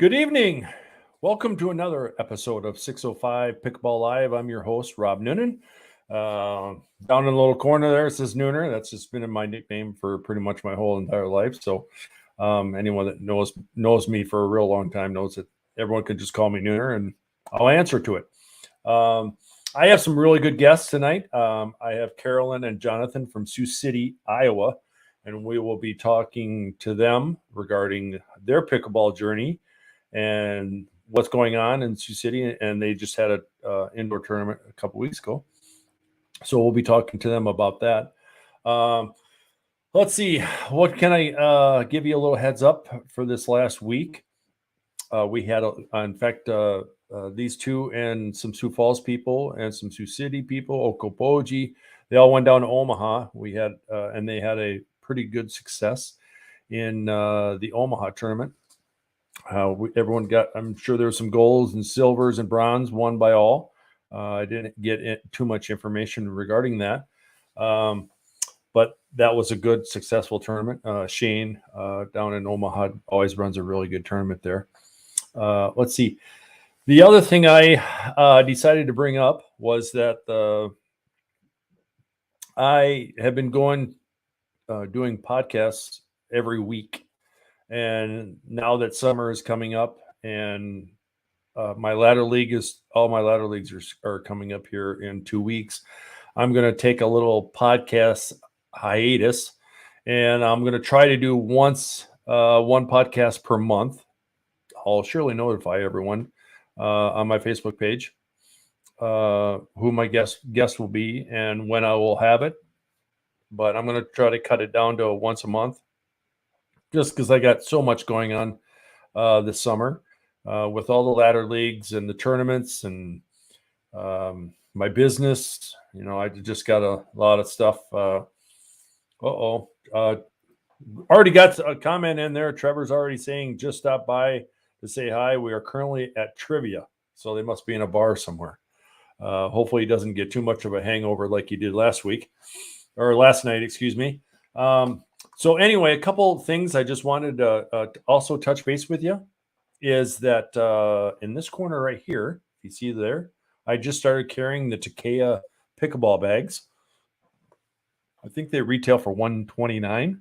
Good evening. Welcome to another episode of 605 Pickleball Live. I'm your host, Rob Noonan. Down in the little corner there, it says Nooner. That's just been my nickname for pretty much my whole entire life. So anyone that knows me for a real long time knows that everyone can just call me Nooner and I'll answer to it. I have some really good guests tonight. I have Carolyn and Jonathan from Sioux City, Iowa, and we will be talking to them regarding their pickleball journey and what's going on in Sioux City. And they just had a indoor tournament a couple weeks ago. So we'll be talking to them about that. Let's see. What can I give you a little heads up for this last week? We had, in fact, these two and some Sioux Falls people and some Sioux City people, Okoboji, they all went down to Omaha. We had, and they had a pretty good success in the Omaha tournament. Everyone got, I'm sure there were some golds and silvers and bronze won by all. I didn't get too much information regarding that. But that was a good, successful tournament. Shane down in Omaha always runs a really good tournament there. Let's see. The other thing I decided to bring up was that I have been doing podcasts every week. And now that summer is coming up and all my ladder leagues are coming up here in 2 weeks, I'm going to take a little podcast hiatus and I'm going to try to do one podcast per month. I'll surely notify everyone on my Facebook page who my guest will be and when I will have it. But I'm going to try to cut it down to once a month just because I got so much going on this summer with all the ladder leagues and the tournaments and my business. You know, I just got a lot of stuff. Already got a comment in there. Trevor's already saying, just stop by to say hi. We are currently at trivia. So they must be in a bar somewhere. Hopefully he doesn't get too much of a hangover like he did last night, excuse me. So anyway, a couple of things I just wanted to also touch base with you is that in this corner right here, if you see there, I just started carrying the Takea Pickleball Bags. I think they retail for $129.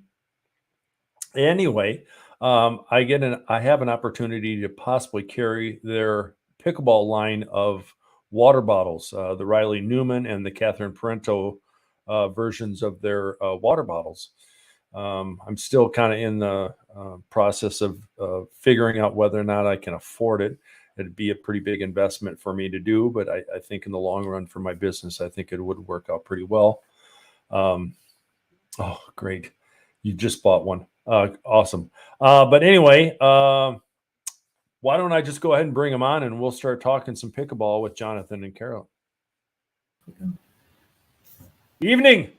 Anyway, I have an opportunity to possibly carry their pickleball line of water bottles, the Riley Newman and the Catherine Parento versions of their water bottles. I'm still kind of in the process of figuring out whether or not I can afford it. It'd be a pretty big investment for me to do, but I think in the long run for my business, I think it would work out pretty well. Oh, great. You just bought one. Awesome. But anyway, why don't I just go ahead and bring them on and we'll start talking some pickleball with Jonathan and Carolyn. Evening.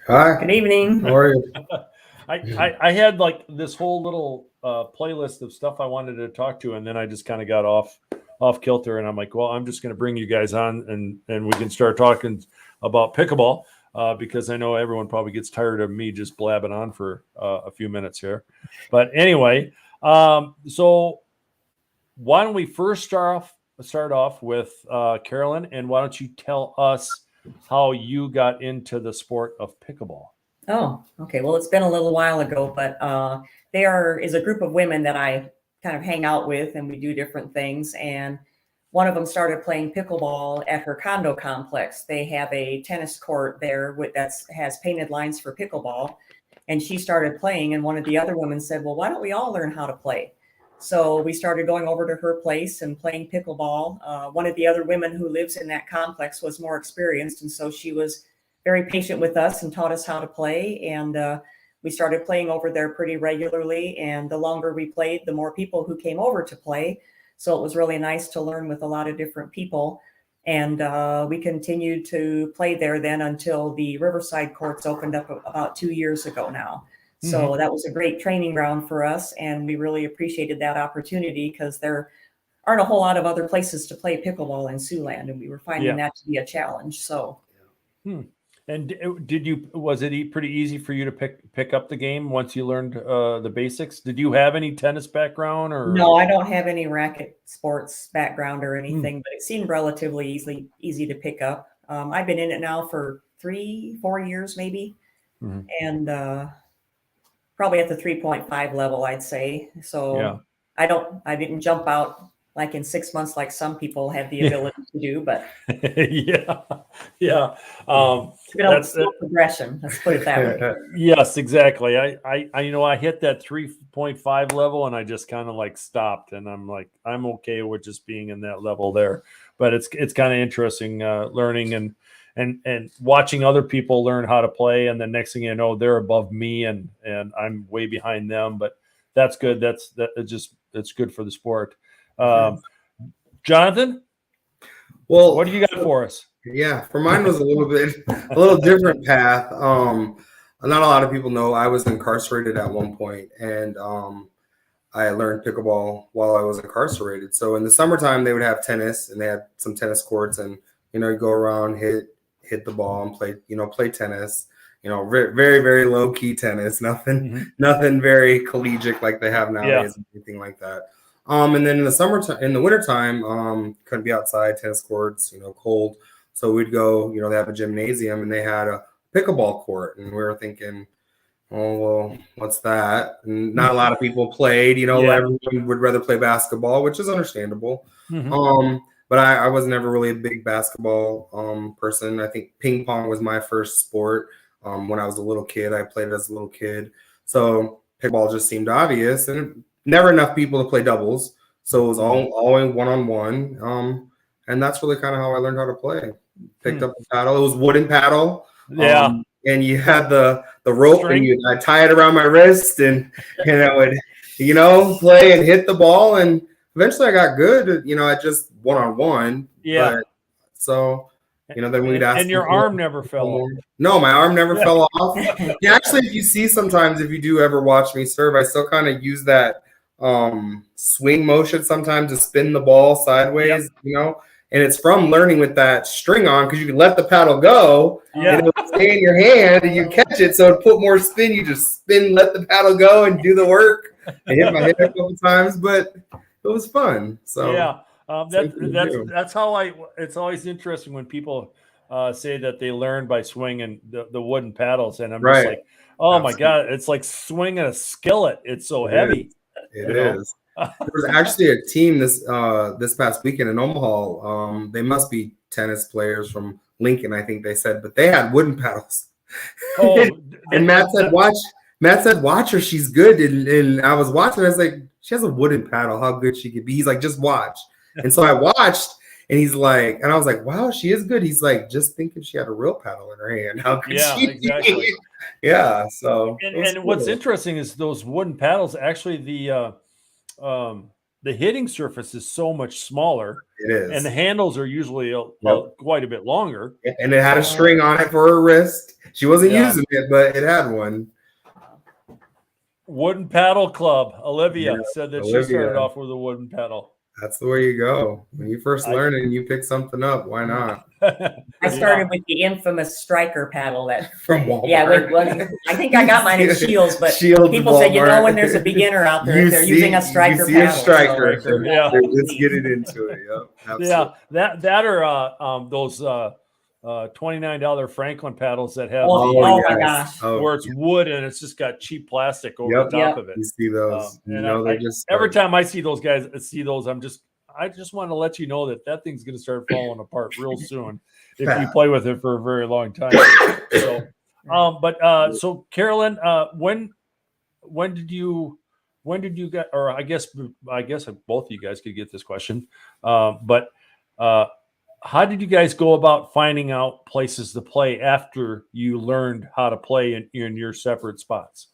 Hi. Good evening. How are you? I had like this whole little playlist of stuff I wanted to talk to, and then I just kind of got off kilter, and I'm like, well, I'm just going to bring you guys on, and we can start talking about pickleball because I know everyone probably gets tired of me just blabbing on for a few minutes here. But anyway, so why don't we first start off with Carolyn, and why don't you tell us how you got into the sport of pickleball? Oh, okay. Well, it's been a little while ago, but there is a group of women that I kind of hang out with and we do different things. And one of them started playing pickleball at her condo complex. They have a tennis court there that has painted lines for pickleball. And she started playing. And one of the other women said, well, why don't we all learn how to play? So we started going over to her place and playing pickleball. One of the other women who lives in that complex was more experienced. And so she was very patient with us and taught us how to play. And we started playing over there pretty regularly. And the longer we played, the more people who came over to play. So it was really nice to learn with a lot of different people. And we continued to play there then until the Riverside courts opened up about 2 years ago now. So that was a great training ground for us. And we really appreciated that opportunity because there aren't a whole lot of other places to play pickleball in Siouxland. And we were finding that to be a challenge. So. And was it pretty easy for you to pick up the game once you learned the basics? Did you have any tennis background or? No, I don't have any racket sports background or anything, but it seemed relatively easy to pick up. I've been in it now for 3-4 years maybe, and probably at the 3.5 level, I'd say. So Yeah. I didn't jump out like in 6 months like some people have the ability to do, but yeah. it's been a slow progression. Let's put it that way. Yes, exactly. I hit that 3.5 level and I just kind of like stopped, and I'm like, I'm okay with just being in that level there. But it's kind of interesting learning and watching other people learn how to play, and the next thing you know, they're above me and I'm way behind them. But that's good. It's good for the sport. Jonathan, well, what do you got for us? Yeah, for mine was a little different path. Not a lot of people know I was incarcerated at one point, and I learned pickleball while I was incarcerated. So in the summertime, they would have tennis, and they had some tennis courts, and you go around, hit the ball, and play tennis. Very very low key tennis, nothing very collegiate like they have nowadays, anything like that. And then in the wintertime, couldn't be outside, tennis courts, cold. So we'd go, they have a gymnasium and they had a pickleball court, and we were thinking, oh, well, what's that? And not a lot of people played, everyone would rather play basketball, which is understandable. But I was never really a big basketball person. I think ping pong was my first sport. When I was a little kid, I played it as a little kid. So pickleball just seemed obvious, and never enough people to play doubles. So it was all in one-on-one. And that's really kind of how I learned how to play. Picked up a paddle. It was wooden paddle. Yeah. And you had the rope, string. and I tie it around my wrist, and I would, play and hit the ball. And eventually I got good, at just one-on-one. Yeah. But, so, then we'd ask. And your arm never fell off. No, my arm never fell off. Yeah, actually, if you see sometimes, if you do ever watch me serve, I still kind of use that swing motion sometimes to spin the ball sideways, and it's from learning with that string on, because you can let the paddle go and it would stay in your hand and you catch it, so it put more spin. You just spin, let the paddle go, and do the work. I hit my head a couple times, but it was fun. So that's how it's always interesting when people say that they learn by swinging the wooden paddles, and I'm just like, oh my God, it's like swinging a skillet. It's so heavy. It is. There was actually a team this past weekend in Omaha. They must be tennis players from Lincoln, I think they said, but they had wooden paddles. And Matt said, watch her, she's good. And I was watching, I was like, she has a wooden paddle, how good she could be. He's like, just watch. And so I watched, and he's like, and I was like, wow, she is good. He's like, just thinking she had a real paddle in her hand. How could she exactly. be? Yeah. So and cool. What's interesting is those wooden paddles, actually the hitting surface is so much smaller. It is. And the handles are usually quite a bit longer. And it had a string on it for her wrist. She wasn't using it, but it had one. Wooden paddle club. Olivia said that she started off with a wooden paddle. That's the way you go. When you first learn it and you pick something up, why not? I started with the infamous striker paddle that from Walmart. Yeah, I think I got mine in Shields, but people say, when there's a beginger out there, if they're using a striker paddle. A striker. So, let's get it into it. Yeah, that or those $29 Franklin paddles that have my gosh, where it's wood and it's just got cheap plastic over the top of it. You see those? Every time I see those guys, I just want to let you know that thing's going to start falling apart real soon if you play with it for a very long time. So, so Carolyn, when did you get? Or I guess both of you guys could get this question, but how did you guys go about finding out places to play after you learned how to play in your separate spots?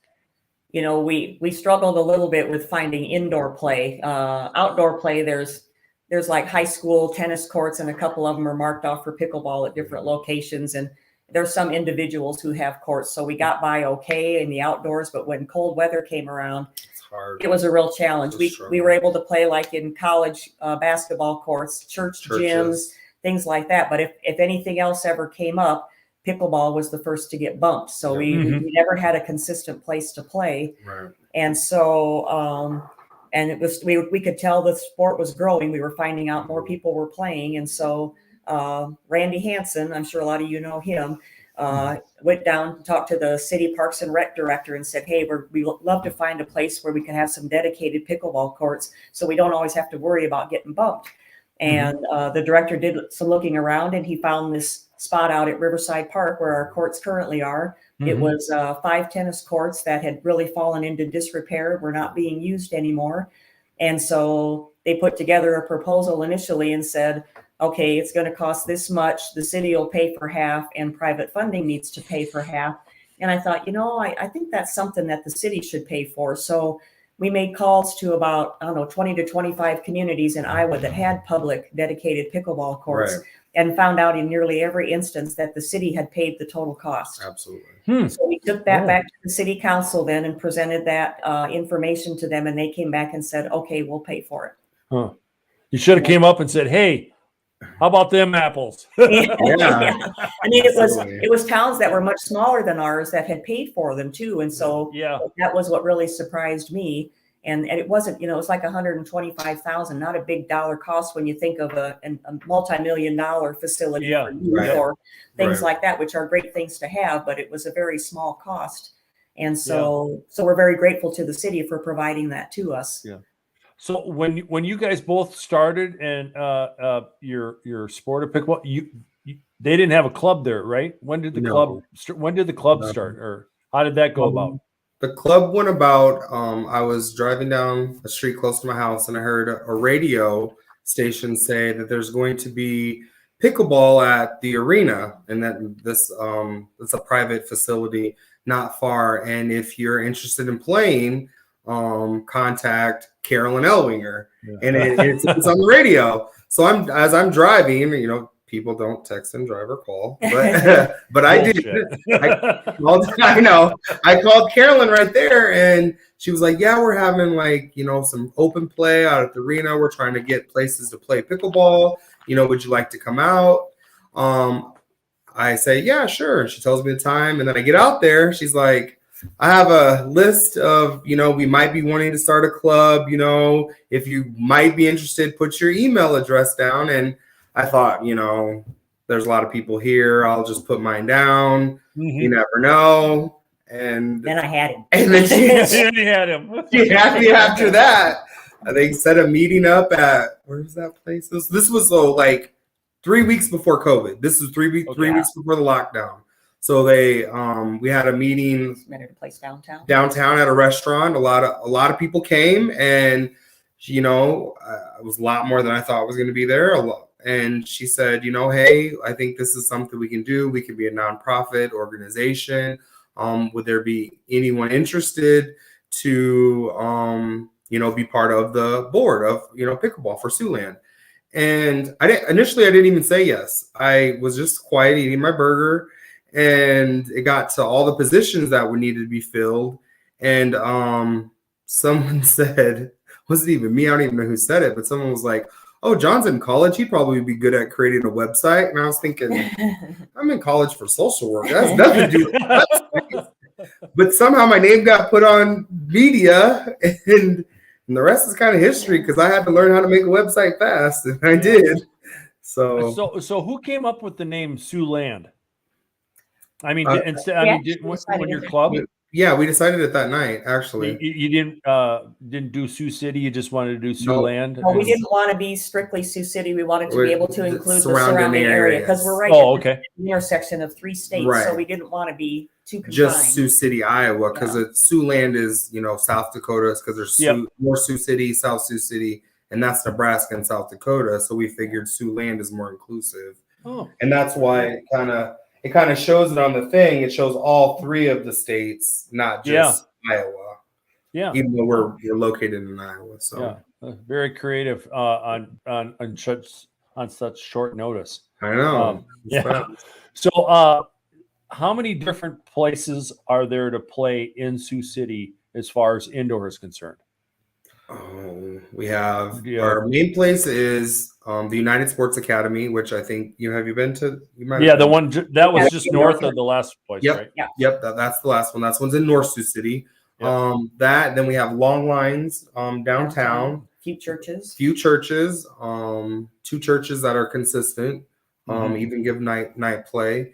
We struggled a little bit with finding indoor play. Outdoor play, there's like high school tennis courts, and a couple of them are marked off for pickleball at different locations. And there's some individuals who have courts. So we got by okay in the outdoors, but when cold weather came around, it was a real challenge. We were able to play like in college basketball courts, churches, gyms, things like that. But if anything else ever came up, pickleball was the first to get bumped. So we never had a consistent place to play. Right. And so, and it was, we could tell the sport was growing. We were finding out more people were playing. And so, Randy Hansen, I'm sure a lot of you know him, went down and talked to the city parks and rec director and said, hey, we love to find a place where we can have some dedicated pickleball courts so we don't always have to worry about getting bumped. And the director did some looking around, and he found this spot out at Riverside Park where our courts currently are. It was 5 tennis courts that had really fallen into disrepair, were not being used anymore. And so they put together a proposal initially and said, okay, it's going to cost this much. The city will pay for half, and private funding needs to pay for half. And I thought, I think that's something that the city should pay for. So we made calls to about, 20 to 25 communities in Iowa that had public dedicated pickleball courts, and found out in nearly every instance that the city had paid the total cost. Absolutely. So we took that back to the city council then and presented that information to them, and they came back and said, okay, we'll pay for it. Huh. You should have came up and said, hey, how about them apples? Yeah. I mean, it was towns that were much smaller than ours that had paid for them too. And so that was what really surprised me. And it wasn't, it was like $125,000, not a big dollar cost when you think of a multi-million-dollar facility for youth or things like that, which are great things to have, but it was a very small cost. And so we're very grateful to the city for providing that to us. Yeah. So when you guys both started and your Sport of Pickleball, they didn't have a club there, right? When did the club start, or how did that go about? The club went about. I was driving down a street close to my house, and I heard a radio station say that there's going to be pickleball at the arena, and that this it's a private facility not far. And if you're interested in playing, contact Carolyn Elwinger, and it's on the radio. So as I'm driving, people don't text and drive or call, but I did. I called Carolyn right there, and she was like, "Yeah, we're having some open play out at the arena. We're trying to get places to play pickleball. Would you like to come out?" I say, "Yeah, sure." She tells me the time, and then I get out there. She's like, I have a list of, we might be wanting to start a club, if you might be interested, put your email address down. And I thought, there's a lot of people here. I'll just put mine down. You never know. And then I had him. And then she had him. She had me after that. They set a meeting up at, where's that place? This was 3 weeks before COVID. This was 3 weeks before the lockdown. So we had a meeting rented a place downtown at a restaurant. A lot of people came, and it was a lot more than I thought was going to be there. And she said, hey, I think this is something we can do. We could be a nonprofit organization. Would there be anyone interested to be part of the board of pickleball for Siouxland? And I didn't even say yes. I was just quiet eating my burger. And it got to all the positions that would need to be filled. And someone said, wasn't even me, I don't even know who said it, but someone was like, oh, John's in college. He'd probably be good at creating a website. And I was thinking, I'm in college for social work. That's nothing to do with websites. But somehow my name got put on media, and the rest is kind of history, because I had to learn how to make a website fast, and I did. So who came up with the name Siouxland? I mean, when your club? Yeah, we decided it that night. Actually, you didn't do Sioux City. You just wanted to do Siouxland. No, we didn't want to be strictly Sioux City. We wanted to be able to include the surrounding area, because we're right at the intersection of 3 states. Right. So we didn't want to be too confined. Just Sioux City, Iowa, because Siouxland is South Dakota, because there's North Sioux City, South Sioux City, and that's Nebraska and South Dakota. So we figured Siouxland is more inclusive, and that's why it kind of shows it on the thing. It shows all 3 of the states, not just Iowa. Yeah, even though we're located in Iowa. So very creative on such short notice. I know. So, how many different places are there to play in Sioux City as far as indoor is concerned? We have Yeah. our main place is the United Sports Academy, which I think have you been to? You might. Yeah, have the been. one that was Yeah, just in north North of the last place, Yep. right? Yeah. Yep. That's the last one. That's one's in North Sioux City. Yep. That then we have long lines downtown. Few churches. Few churches. 2 churches that are consistent. Mhm. Even give night play.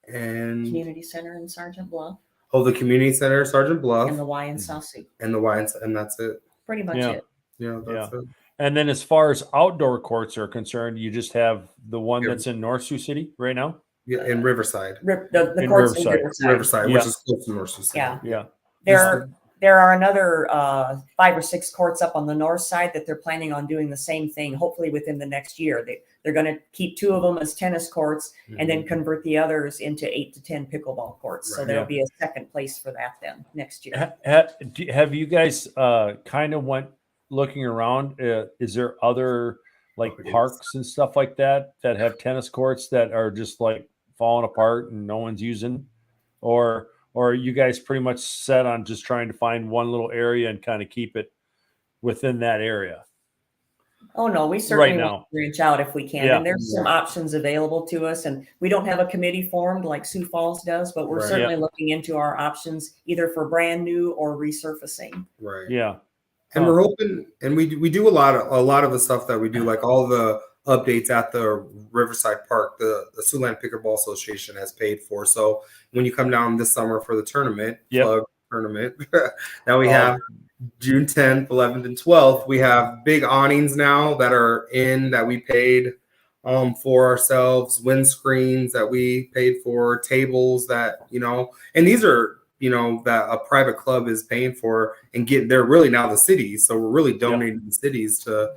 And Community Center in Sergeant Bluff. the community center, Sergeant Bluff, And the Y in South Sioux. and the Y, and that's it. Pretty much Yeah. it. Yeah, that's it. And then as far as outdoor courts are concerned, you just have the one Yeah. that's in North Sioux City right now? Yeah, in Riverside. The In courts in Riverside. Riverside, Yeah. which is close to North Sioux City. Yeah. Yeah. There are another 5 or 6 courts up on the north side that they're planning on doing the same thing, hopefully within the next year. They're going to keep 2 of them as tennis courts and then convert the others into 8 to 10 pickleball courts. So Right. there'll be a second place for that then next year. Have you guys kind of went looking around? Is there other like parks and stuff like that have tennis courts that are just like falling apart and no one's using? Or are you guys pretty much set on just trying to find one little area and kind of keep it within that area? Oh, no, we certainly Right want now. to reach out if we can. Yeah. And there's some options available to us. And we don't have a committee formed like Sioux Falls does, but we're Right. certainly looking into our options either for brand new or resurfacing. Right. Yeah. And we're hoping, and we do a lot of the stuff that we do, like all the updates at the Riverside Park, the Siouxland Pickleball Association has paid for. So when you come down this summer for the tournament, plug tournament, now we have June 10th, 11th, and 12th. We have big awnings now that we paid for ourselves, windscreens that we paid for, tables that, and these are, that a private club is paying for and they're really now the cities. So we're really donating to the cities to,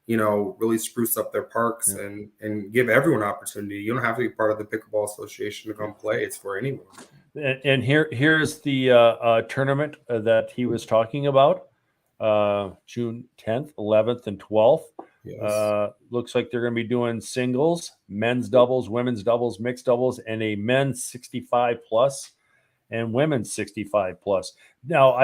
really spruce up their parks and give everyone opportunity. You don't have to be part of the Pickleball Association to come play. It's for anyone. And here's the tournament that he was talking about, June 10th, 11th, and 12th. Yes. Looks like they're going to be doing singles, men's doubles, women's doubles, mixed doubles, and a men's 65 plus and women's 65 plus. Now,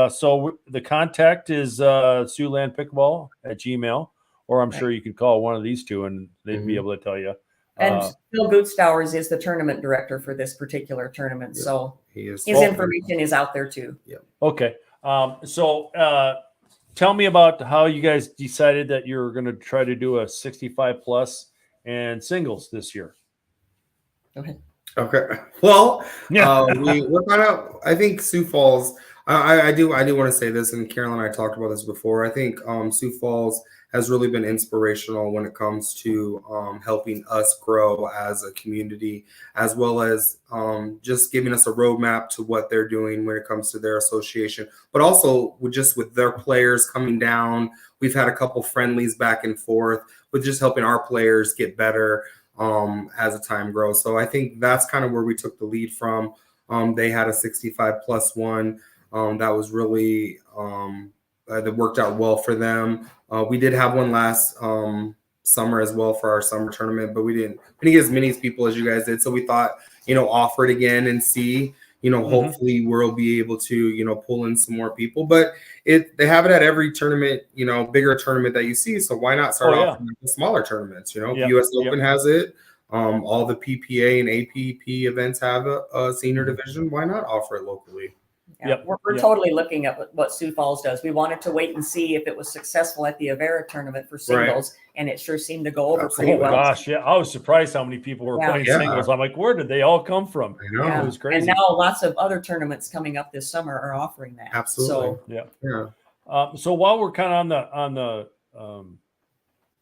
so the contact is Siouxland Pickleball at Gmail, or I'm sure you could call one of these two and they'd be able to tell you. And Phil Gootstowers is the tournament director for this particular tournament. So his information is out there too. Yeah. Okay. So tell me about how you guys decided that you're going to try to do a 65 plus and singles this year. Go ahead. Okay. Well, we're kind of, I think Sioux Falls, I do want to say this, and Carolyn and I talked about this before. I think Sioux Falls has really been inspirational when it comes to helping us grow as a community, as well as just giving us a roadmap to what they're doing when it comes to their association, but also with their players coming down. We've had a couple friendlies back and forth with just helping our players get better as the time grows. So I think that's kind of where we took the lead from. They had a 65 plus one that was really that worked out well for them. We did have one last summer as well for our summer tournament, but we didn't get as many people as you guys did. So we thought, offer it again and see, hopefully we'll be able to, pull in some more people. But they have it at every tournament, bigger tournament that you see. So why not start off with the smaller tournaments? US Open has it. All the PPA and APP events have a senior division. Why not offer it locally? Yeah, we're totally looking at what Sioux Falls does. We wanted to wait and see if it was successful at the Avera tournament for singles, and it sure seemed to go over pretty well. Gosh, I was surprised how many people were playing singles. I'm like, where did they all come from? I know. It was crazy. And now lots of other tournaments coming up this summer are offering that. Absolutely. So, so while we're kind of on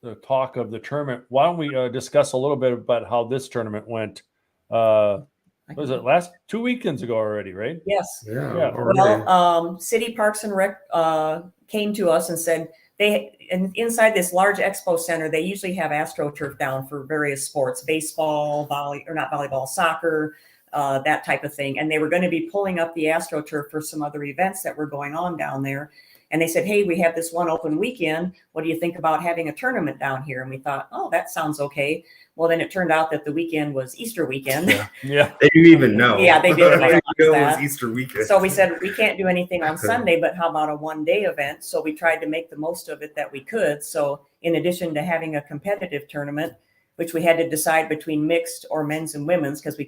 the talk of the tournament, why don't we discuss a little bit about how this tournament went? Was it last 2 weekends ago already, right? Yes. Yeah. Well, City Parks and Rec came to us and said inside this large expo center, they usually have AstroTurf down for various sports, baseball, soccer, that type of thing. And they were going to be pulling up the AstroTurf for some other events that were going on down there. And they said, hey, we have this one open weekend. What do you think about having a tournament down here? And we thought, oh, that sounds okay. Well, then it turned out that the weekend was Easter weekend. Yeah. They didn't even know. Yeah, they didn't They realize knew it was that. Easter weekend. So we said, we can't do anything on Sunday, but how about a one-day event? So we tried to make the most of it that we could. So in addition to having a competitive tournament, which we had to decide between mixed or men's and women's, because we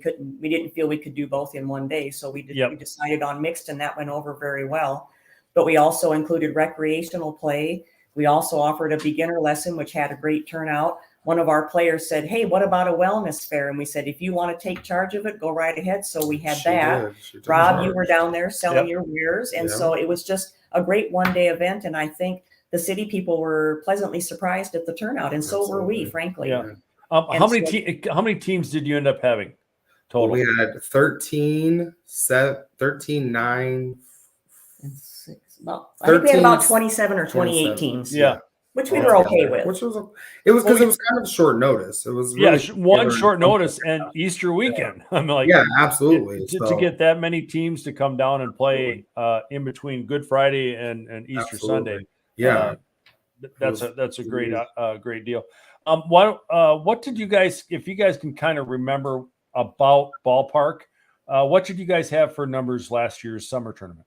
didn't feel we could do both in one day. So we decided on mixed, and that went over very well. But we also included recreational play. We also offered a beginner lesson, which had a great turnout. One of our players said, hey, what about a wellness fair? And we said, if you want to take charge of it, go right ahead. So we had that. Rob, you were down there selling your wares. And so it was just a great one-day event. And I think the city people were pleasantly surprised at the turnout. And so were we, frankly. Yeah. How many teams did you end up having total? Well, we had 13, 9, and 6. Well, I think we had about 27 or 28 teams. Yeah. Which we were okay with. Which was it was because it was kind of short notice. It was really short notice and Easter weekend. I'm like, absolutely. To get that many teams to come down and play in between Good Friday and Easter Sunday. Yeah, that's a great great deal. What did you guys, if you guys can kind of remember about ballpark, what did you guys have for numbers last year's summer tournament?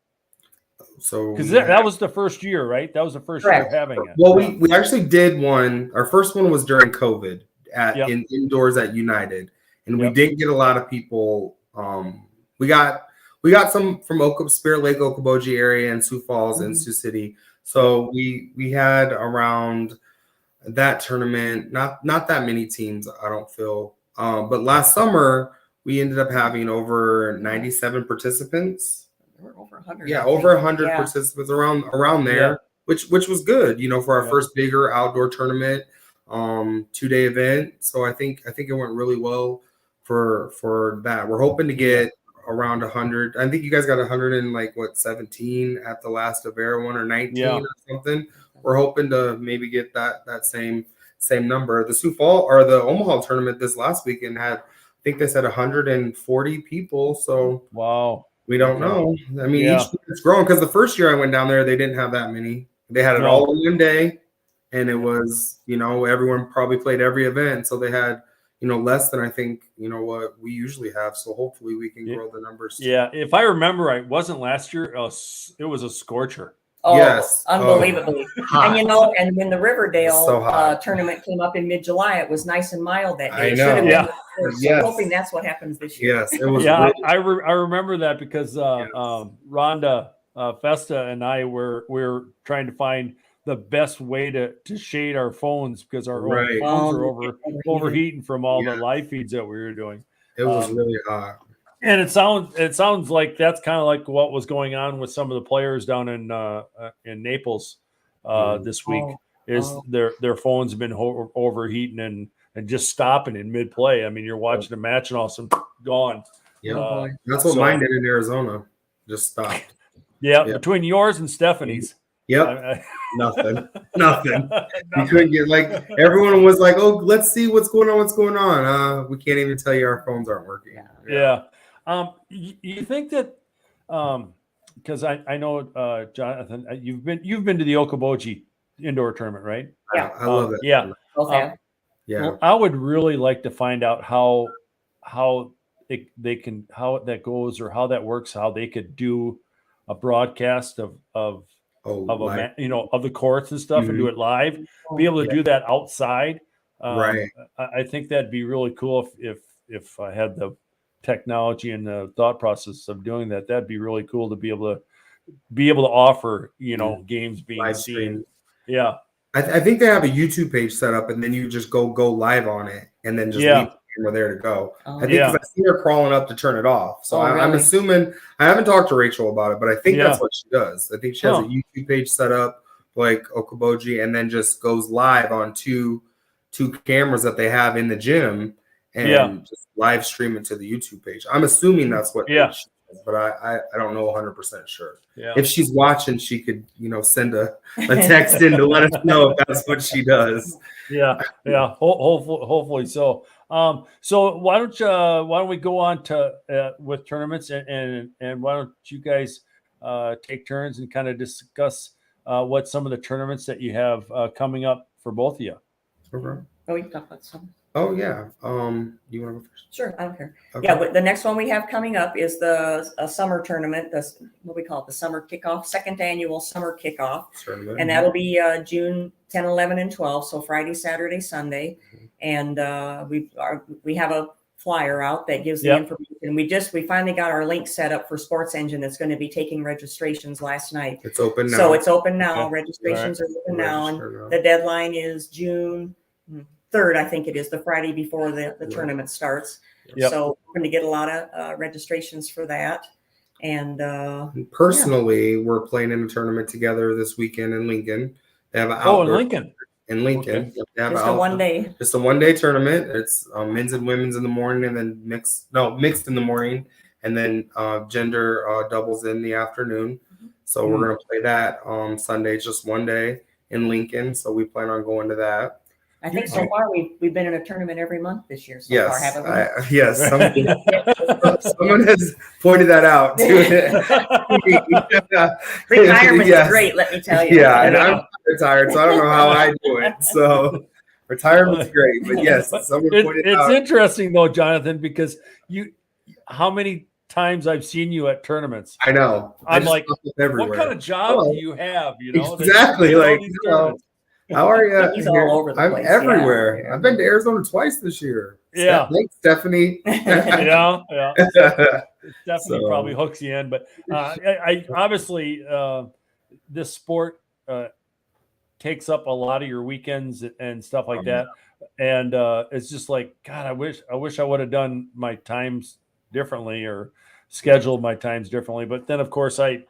So because that was the first year, right? That was the first year of having it. Well, we actually did one. Our first one was during COVID in indoors at United, and we didn't get a lot of people. We got some from Spirit Lake, Okoboji area, and Sioux Falls and Sioux City. So we had around that tournament not that many teams, I don't feel. But last summer we ended up having over 97 participants. There were over 100. Yeah, over 100 participants around there, which was good, for our first bigger outdoor tournament, 2-day event. So I think it went really well for that. We're hoping to get around 100. I think you guys got 100 and 17 at the last Avera one, or 19 or something. We're hoping to maybe get that same number. The Sioux Falls or the Omaha tournament this last weekend had, I think they said 140 people. So wow. We don't know. I mean, each week it's growing, because the first year I went down there, they didn't have that many. They had it all in one day, and it was, everyone probably played every event. So they had, less than I think, what we usually have. So hopefully we can grow the numbers. Yeah. If I remember right, wasn't last year, it was a scorcher. Oh, yes. Unbelievably. And and when the Riverdale tournament came up in mid-July, it was nice and mild that day. I know. So hoping that's what happens this year. Yes, it was. Yeah, I remember that because Rhonda Festa and I were trying to find the best way to shade our phones, because our phones are overheating from all the live feeds that we were doing. It was really hot. And it sounds like that's kind of like what was going on with some of the players down in Naples this week. Their phones have been overheating and just stopping in mid play. I mean, you're watching a match and all of a sudden gone. Yeah, that's what mine did in Arizona. Just stopped. Yeah, between yours and Stephanie's. Yep. Nothing. You couldn't get, everyone was like, "Oh, let's see what's going on. We can't even tell you our phones aren't working." Yeah. You think that because I know Jonathan, you've been to the Okoboji indoor tournament, right? Yeah, I love it. Yeah. Okay. Well, I would really like to find out how that goes, or how that works, how they could do a broadcast of the courts and stuff, and do it live, be able to do that outside. Right. I think that'd be really cool if I had the technology and the thought process of doing that. That'd be really cool to be able to offer, games being live seen. stream. Yeah. I think they have a YouTube page set up, and then you just go live on it, and then just leave the camera there to go. I think because I see her crawling up to turn it off. So I'm assuming, I haven't talked to Rachel about it, but I think that's what she does. I think she has a YouTube page set up like Okoboji, and then just goes live on two cameras that they have in the gym, and just live stream it to the YouTube page. I'm assuming that's what she does, but I don't know 100% sure. Yeah. If she's watching, she could, send a text in to let us know if that's what she does. Yeah. Hopefully so. So why don't we go on to with tournaments, and why don't you guys take turns and kind of discuss what some of the tournaments that you have coming up for both of you. Okay. Oh, we can talk about some. Oh yeah. You want to go first? Sure, I don't care. Okay. Yeah, but the next one we have coming up is the summer tournament. What we call it, the summer kickoff, second annual summer kickoff, Tournament. and that'll be June 10, 11, and 12. So Friday, Saturday, Sunday, and we have a flyer out that gives the Yep. information. We finally got our link set up for Sports Engine that's going to be taking registrations last night. It's open now. So it's open now. Okay. Registrations are open now, and Register now. the deadline is June 3rd, I think it is, the Friday before the tournament starts. Yep. So we're going to get a lot of registrations for that. And personally, we're playing in a tournament together this weekend in Lincoln. They have an in outdoor Lincoln. in Lincoln. Okay. They have just an a one day. Just a 1 day tournament. It's men's and women's in the morning, and then mixed in the morning, and then gender doubles in the afternoon. So we're gonna play that Sunday, just 1 day in Lincoln. So we plan on going to that. I think so far we've been in a tournament every month this year so far, Yes, haven't we? yes. Someone has pointed that out too. Retirement's Yes. great, let me tell you. Yeah, and I'm retired, so I don't know how I do it. So retirement's great, but yes, someone pointed It's out. interesting though, Jonathan, because how many times I've seen you at tournaments. I know. I'm like, everywhere. what kind of job do you have? You know, Exactly. Like, how are you? He's all over the I'm place, everywhere. yeah. I've been to Arizona twice this year. Yeah. Thanks, Stephanie. yeah. It definitely So- probably hooks you in, but I obviously this sport takes up a lot of your weekends and stuff like that, and it's just like, God, I wish I would have done my times differently or scheduled my times differently. But then, of course, I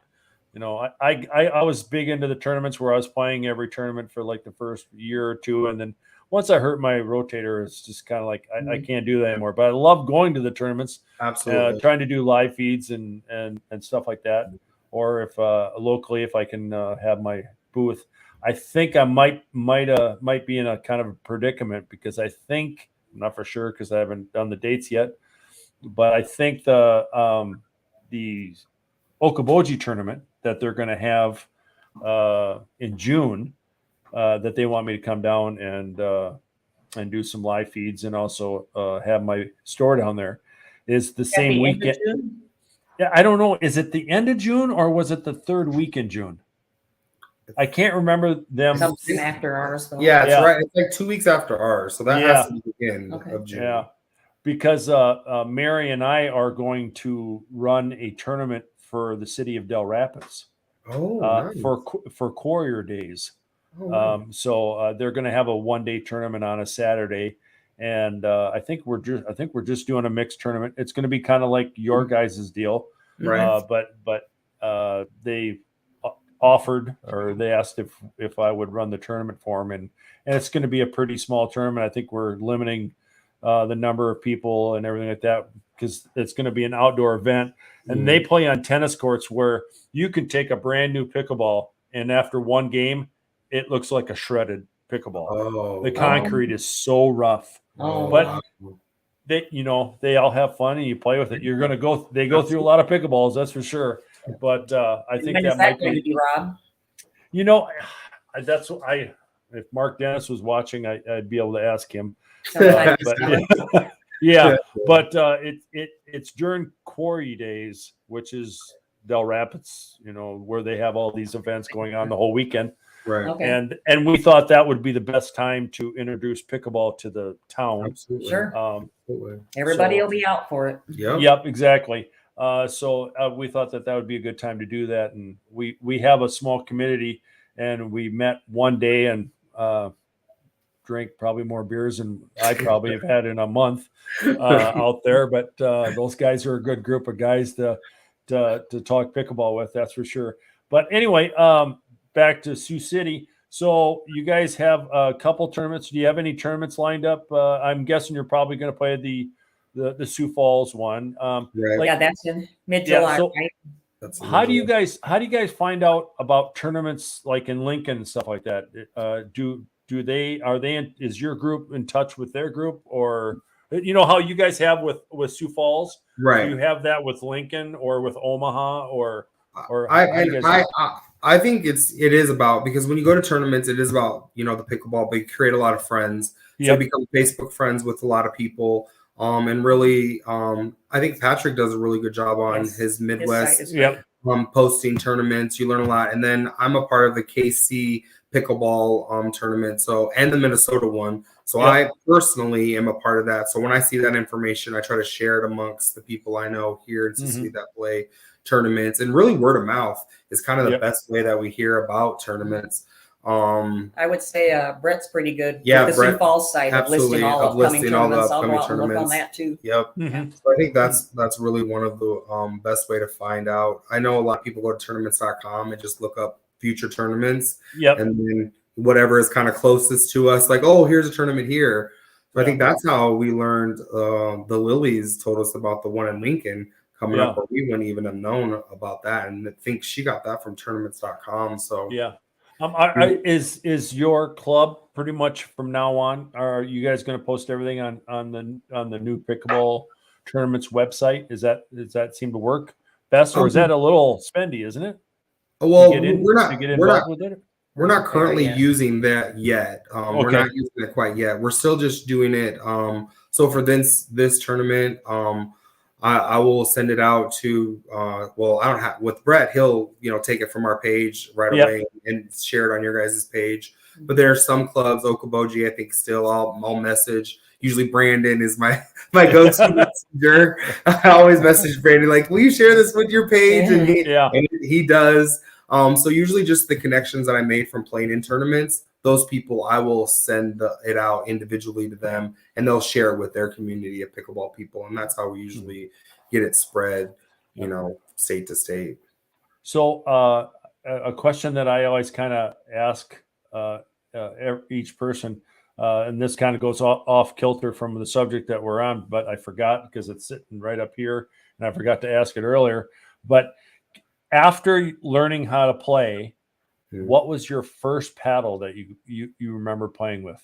was big into the tournaments where I was playing every tournament for like the first year or two, and then once I hurt my rotator, it's just kind of like I can't do that anymore. But I love going to the tournaments, Absolutely. trying to do live feeds and stuff like that. Or if locally, if I can have my booth, I think I might be in a kind of a predicament because I think, I'm not for sure because I haven't done the dates yet, but I think the Okoboji tournament that they're going to have in June, that they want me to come down and do some live feeds and also have my store down there, is the same weekend. Yeah, I don't know. Is it the end of June or was it the third week in June? I can't remember them. Something after ours, though. Yeah, it's right. It's like 2 weeks after ours, so that has to be the end of June. Yeah, because Mary and I are going to run a tournament for the city of Del Rapids. Oh, nice. for Courier Days. Oh, wow. So they're going to have a 1 day tournament on a Saturday, and I think we're just doing a mixed tournament. It's going to be kind of like your guys' deal, Right. But they offered, or they asked if I would run the tournament for them, and it's going to be a pretty small tournament. I think we're limiting the number of people and everything like that because it's going to be an outdoor event, and they play on tennis courts where you can take a brand new pickleball and after one game, it looks like a shredded pickleball. Oh, The concrete is so rough, but they all have fun and you play with it. They go through a lot of pickleballs, that's for sure. But I think When that is might going to be, Rob? That's what if Mark Dennis was watching, I'd be able to ask him. Sometime But yeah, but it's during Quarry Days, which is Del Rapids, where they have all these events going on the whole weekend. Right. Okay. And we thought that would be the best time to introduce pickleball to the town. Absolutely. Sure. Absolutely. Everybody will be out for it. Yep. Exactly. So we thought that would be a good time to do that. And we have a small community, and we met one day and drank probably more beers than I probably have had in a month out there. But those guys are a good group of guys to talk pickleball with, that's for sure. But anyway, back to Sioux City. So you guys have a couple tournaments. Do you have any tournaments lined up? I'm guessing you're probably going to play the Sioux Falls one. Right. Yeah, that's in mid-July, so right? How do you guys find out about tournaments like in Lincoln and stuff like that? Is your group in touch with their group, or how you guys have with Sioux Falls? Right. Do you have that with Lincoln or with Omaha or I think it is about, because when you go to tournaments, it is about, the pickleball, but you create a lot of friends. So you become Facebook friends with a lot of people. And really, I think Patrick does a really good job on his Midwest posting tournaments. You learn a lot. And then I'm a part of the KC pickleball tournament, and the Minnesota one. So I personally am a part of that. So when I see that information, I try to share it amongst the people I know here in Sioux that play tournaments. And really word of mouth is kind of the best way that we hear about tournaments. I would say Brett's pretty good. Yeah, with the Brett, Sioux Falls site of listing all upcoming tournaments. I'll go out and look on that too. Yep. So I think that's really one of the best way to find out. I know a lot of people go to tournaments.com and just look up future tournaments. And then whatever is kind of closest to us, like, oh, here's a tournament here. So I think that's how we learned. The Lilies told us about the one in Lincoln coming up, but we wouldn't even have known about that. And I think she got that from tournaments.com. So is your club pretty much from now on? Are you guys going to post everything on the new pickleball tournaments website? Does that seem to work best, or is that a little spendy, isn't it? Well, we're not currently using that yet. We're not using it quite yet. We're still just doing it. So for this tournament, I will send it out to, I don't have, with Brett, he'll, take it from our page right away and share it on your guys' page. But there are some clubs, Okoboji, I think still I'll message. Usually Brandon is my go-to messenger. I always message Brandon, like, will you share this with your page? And he does. So usually just the connections that I made from playing in tournaments, those people, I will send it out individually to them, and they'll share it with their community of pickleball people. And that's how we usually get it spread, state to state. So a question that I always kind of ask each person, and this kind of goes off kilter from the subject that we're on, but I forgot because it's sitting right up here, and I forgot to ask it earlier. But after learning how to play, what was your first paddle that you remember playing with?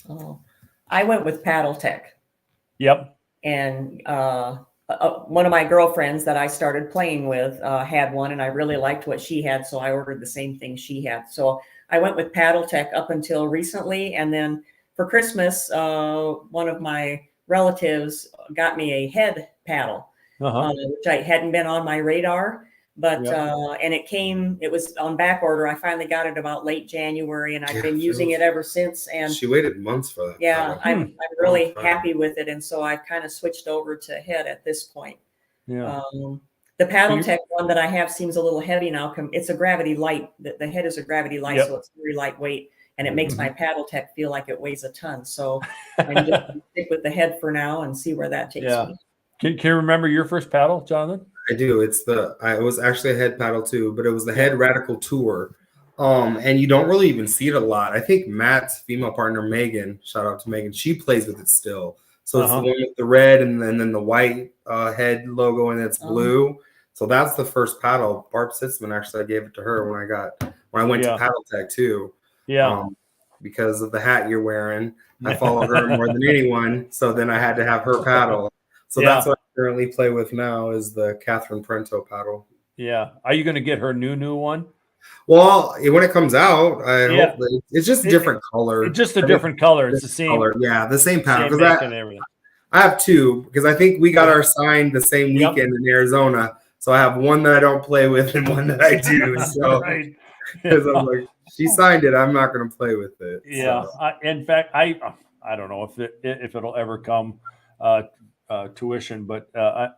Oh, I went with Paddle Tech. Yep. And one of my girlfriends that I started playing with had one, and I really liked what she had, so I ordered the same thing she had. So I went with Paddle Tech up until recently, and then for Christmas, one of my relatives got me a head paddle, which I hadn't been on my radar. But and it was on back order. I finally got it about late January, and I've been using it ever since. And she waited months for that. Yeah, I'm really happy with it, and so I've kind of switched over to head at this point. Yeah. The Paddle Tech one that I have seems a little heavy now. It's a gravity light. The head is a gravity light, so it's very lightweight, and it makes my Paddle Tech feel like it weighs a ton. So I'm just going to stick with the head for now and see where that takes me. Can you remember your first paddle, Jonathan? I do. It was actually a head paddle too, but it was the Head Radical Tour. And you don't really even see it a lot. I think Matt's female partner, Megan, shout out to Megan, she plays with it still. So it's the one with the red and then the white head logo, and it's blue. So that's the first paddle. Barb Sitzman, actually, I gave it to her when I went to Paddle Tech too. Yeah. Because of the hat you're wearing. I follow her more than anyone. So then I had to have her paddle. So that's what I currently play with now, is the Catherine Prento paddle. Yeah. Are you going to get her new one? Well, when it comes out, I hope it's just a different color. It's just a different color. It's the same color. Yeah, the same paddle. Same I have two, because I think we got our signed the same weekend in Arizona. So I have one that I don't play with and one that I do. So because I'm like, she signed it, I'm not going to play with it. Yeah. So. In fact, I don't know if it'll ever come tuition, but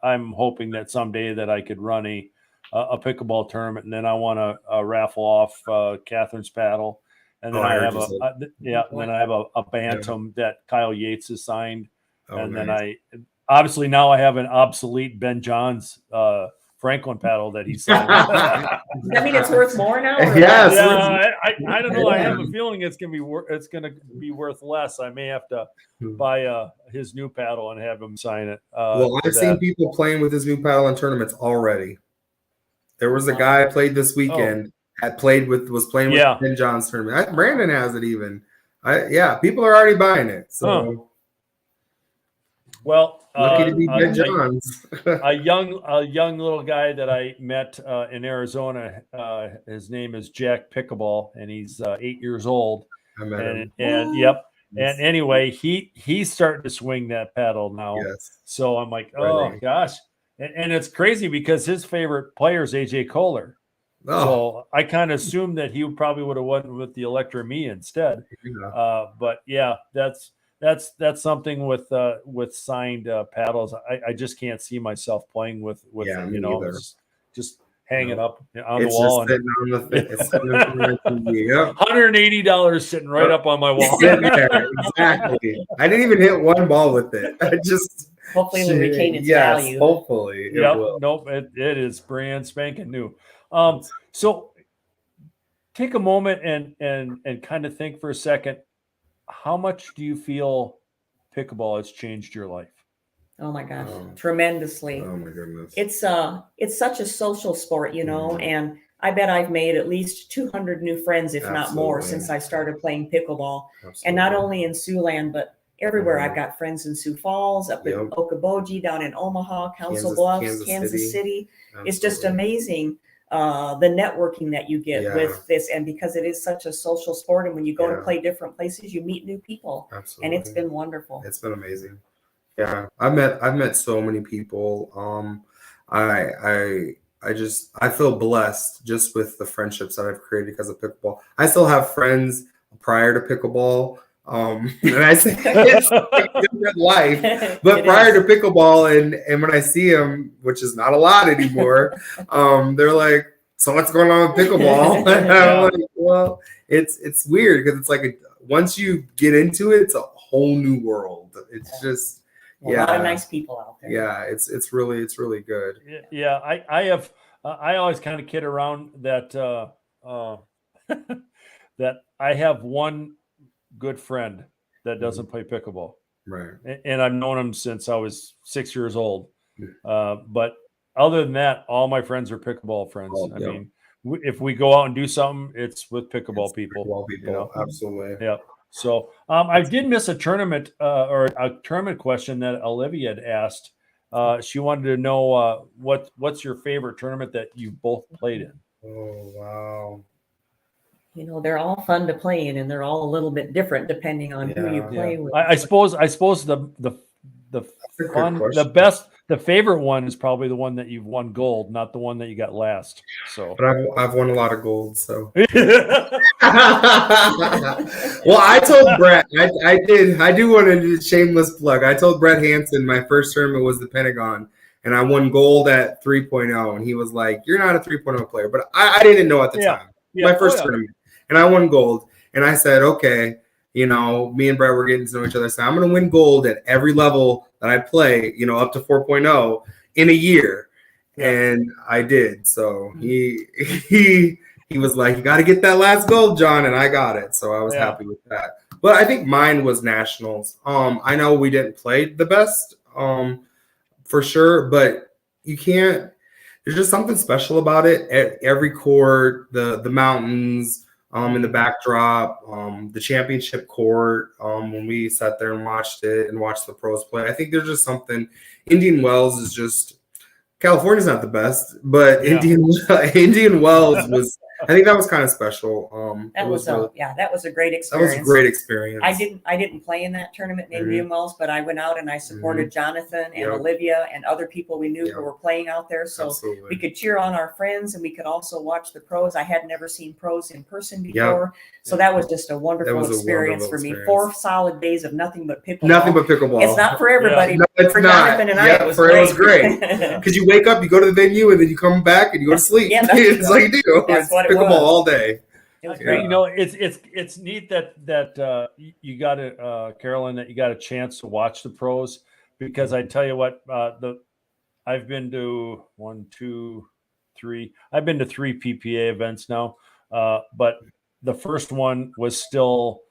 I'm hoping that someday that I could run a pickleball tournament, and then I want to raffle off Catherine's paddle, and then I have a bantam that Kyle Yates has signed, and then I obviously now I have an obsolete Ben Johns Franklin paddle that he signed. Does that mean it's worth more now? Yes. I don't know. I have a feeling it's gonna be worth less. I may have to buy his new paddle and have him sign it. Well, I've seen people playing with his new paddle in tournaments already. There was a guy I played this weekend was playing with Ben John's tournament. Brandon has it even. People are already buying it. So Well, Lucky to be Ben Johns. a young little guy that I met in Arizona. His name is Jack Pickleball, and he's 8 years old. I met him. And yep. And anyway, he's starting to swing that paddle now. Yes. So I'm like, oh gosh, and it's crazy because his favorite player is AJ Kohler. Oh. So I kind of assumed that he probably would have went with the Electra Me instead. Yeah. But yeah, that's something with signed paddles. I just can't see myself playing with Yeah, you know, just hang it up on the It's wall. Just sitting on the it's sitting on the TV. Yep. $180 sitting right up on my wall. Sitting there, exactly. I didn't even hit one ball with it. I just hopefully we retain its value. Hopefully. Yep. Nope. It is brand spanking new. So take a moment and kind of think for a second. How much do you feel pickleball has changed your life? Oh my gosh, tremendously. Oh my goodness. It's such a social sport, you know, and I bet I've made at least 200 new friends, if not more, since I started playing pickleball. And not only in Siouxland, but everywhere. I've got friends in Sioux Falls, up in Okoboji, down in Omaha, Council Bluffs, Kansas City. It's just amazing the networking that you get with this, and because it is such a social sport, and when you go to play different places, you meet new people. And it's been wonderful. It's been amazing. Yeah, I've met so many people. I feel blessed just with the friendships that I've created because of pickleball. I still have friends prior to pickleball. And I say it's like a different life, but prior to pickleball, and when I see them, which is not a lot anymore, they're like, "So what's going on with pickleball?" And I'm like, "Well, it's weird because it's like once you get into it, it's a whole new world. It's just." A lot of nice people out there. Yeah, it's really good. Yeah, I always kind of kid around that that I have one good friend that doesn't play pickleball. Right. And I've known him since I was 6 years old. But other than that, all my friends are pickleball friends. I mean, if we go out and do something, it's with pickleball people. Pickleball people, you know? Absolutely. Yeah. So I did miss a tournament or a tournament question that Olivia had asked. She wanted to know what's your favorite tournament that you both played in. Oh wow! You know, they're all fun to play in, and they're all a little bit different depending on who you play with. I suppose the fun, the favorite one is probably the one that you've won gold, not the one that you got last. So, but I've won a lot of gold. So, well, I told Brett, I do want to do a shameless plug. I told Brett Hansen my first tournament was the Pentagon, and I won gold at 3.0, and he was like, "You're not a 3.0 player," but I didn't know at the time. My first tournament, and I won gold, and I said, "Okay." You know, me and Brett were getting to know each other. So I'm going to win gold at every level that I play, you know, up to 4.0 in a year. Yeah. And I did. So he was like, "You got to get that last gold, John." And I got it. So I was happy with that. But I think mine was nationals. I know we didn't play the best for sure, but you can't, there's just something special about it. At every court, the mountains, in the backdrop, the championship court, when we sat there and watched it and watched the pros play. I think there's just something. Indian Wells is just, California's not the best, but Indian Wells was, I think that was kind of special. That was a great experience. That was a great experience. I didn't play in that tournament in Indian Wells, but I went out and I supported Jonathan and Olivia and other people we knew who were playing out there. So we could cheer on our friends, and we could also watch the pros. I had never seen pros in person before. So that was just a wonderful experience for me. 4 solid days of nothing but pickleball. Nothing but pickleball. It's not for everybody. No, it's for Jonathan and I, it was great. Because you wake up, you go to the venue, and then you come back and you go to sleep. It's like you do. It's pickleball all day. You know, it's neat that you got a Carolyn, that you got a chance to watch the pros, because I tell you what, I've been to 3 PPA events now, but the first one was still,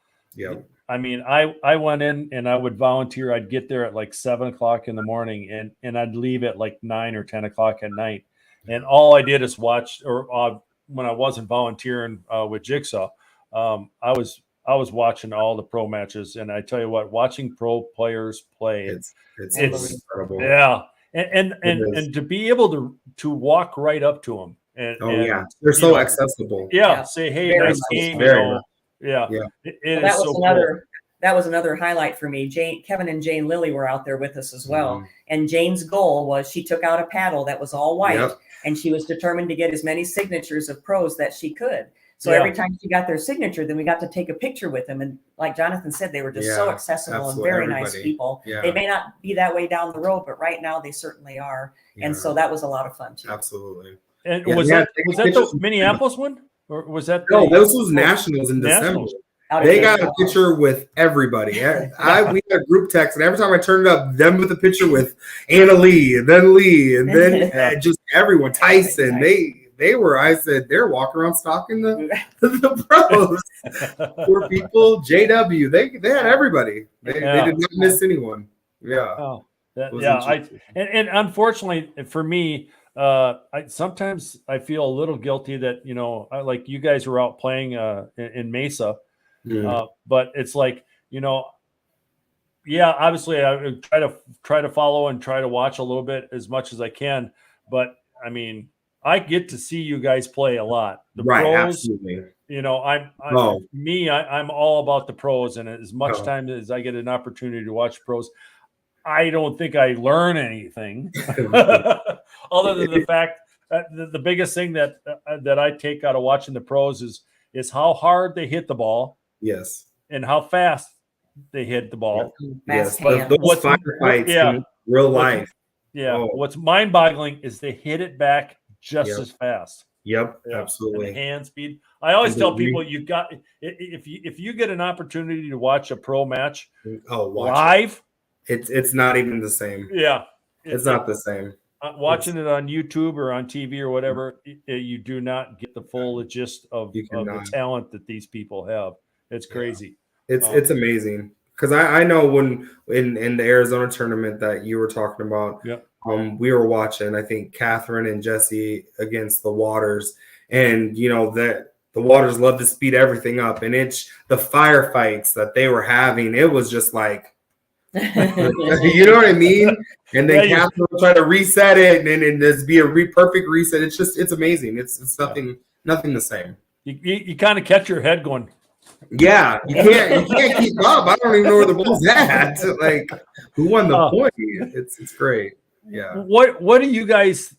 I mean, I went in and I would volunteer. I'd get there at like 7 o'clock in the morning, and I'd leave at like 9 or 10 o'clock at night. And all I did is watch, or when I wasn't volunteering with Jigsaw, I was I was watching all the pro matches, and I tell you what, watching pro players play, It's incredible. yeah, It is. and to be able to walk right up to them and yeah, they're so you know, accessible. Yeah. say, hey, Very nice much game, so. you Very know, much. yeah, Yeah. it Well, is so cool. That was another highlight for me. Kevin and Jane Lilly were out there with us as well. Mhm. And Jane's goal was she took out a paddle that was all white, Yep. and she was determined to get as many signatures of pros that she could. So Yeah. every time she got their signature, then we got to take a picture with them. And like Jonathan said, they were just so Yeah, accessible and absolutely. very nice Everybody. people. Yeah. They may not be that way down the road, but right now they certainly are. Yeah. And so that was a lot of fun too. Absolutely. And Yeah, was yeah, that take the pictures. Minneapolis one, or was that No, the, this was nationals in December. Nationals? They got a picture with everybody. We had a group text, and every time I turned it up, them with a picture with Anna Lee, and then Lee, and then just everyone. Tyson. They were. I said they're walking around stalking the pros. Poor people. JW. They had everybody. They did not miss anyone. Yeah. Oh, and unfortunately for me, sometimes I feel a little guilty that like you guys were out playing in Mesa. But it's like, obviously I would try to follow and try to watch a little bit as much as I can. But I mean, I get to see you guys play a lot. The pros, absolutely. I'm all about the pros, and as much time as I get an opportunity to watch pros, I don't think I learn anything other than the fact that the biggest thing that I take out of watching the pros is how hard they hit the ball. Yes. And how fast they hit the ball. Yes. Those firefights in real life. Yeah. Oh. What's mind-boggling is they hit it back just as fast. Yep. Absolutely. And the hand speed. I always tell people if you get an opportunity to watch a pro match live, it's not even the same. Yeah. It's not the same. Watching it on YouTube or on TV or whatever, you do not get the full gist of the talent that these people have. It's crazy. It's amazing because I know when in the Arizona tournament that you were talking about, we were watching, I think, Catherine and Jesse against the Waters, and that the Waters love to speed everything up, and it's the firefights that they were having. It was just like, you know what I mean? And then Catherine will try to reset it, and just be a perfect reset. It's amazing. It's nothing the same. You kind of catch your head going. Yeah, you can't keep up. I don't even know where the ball's at. Like, who won the point? It's great. Yeah. What do you guys?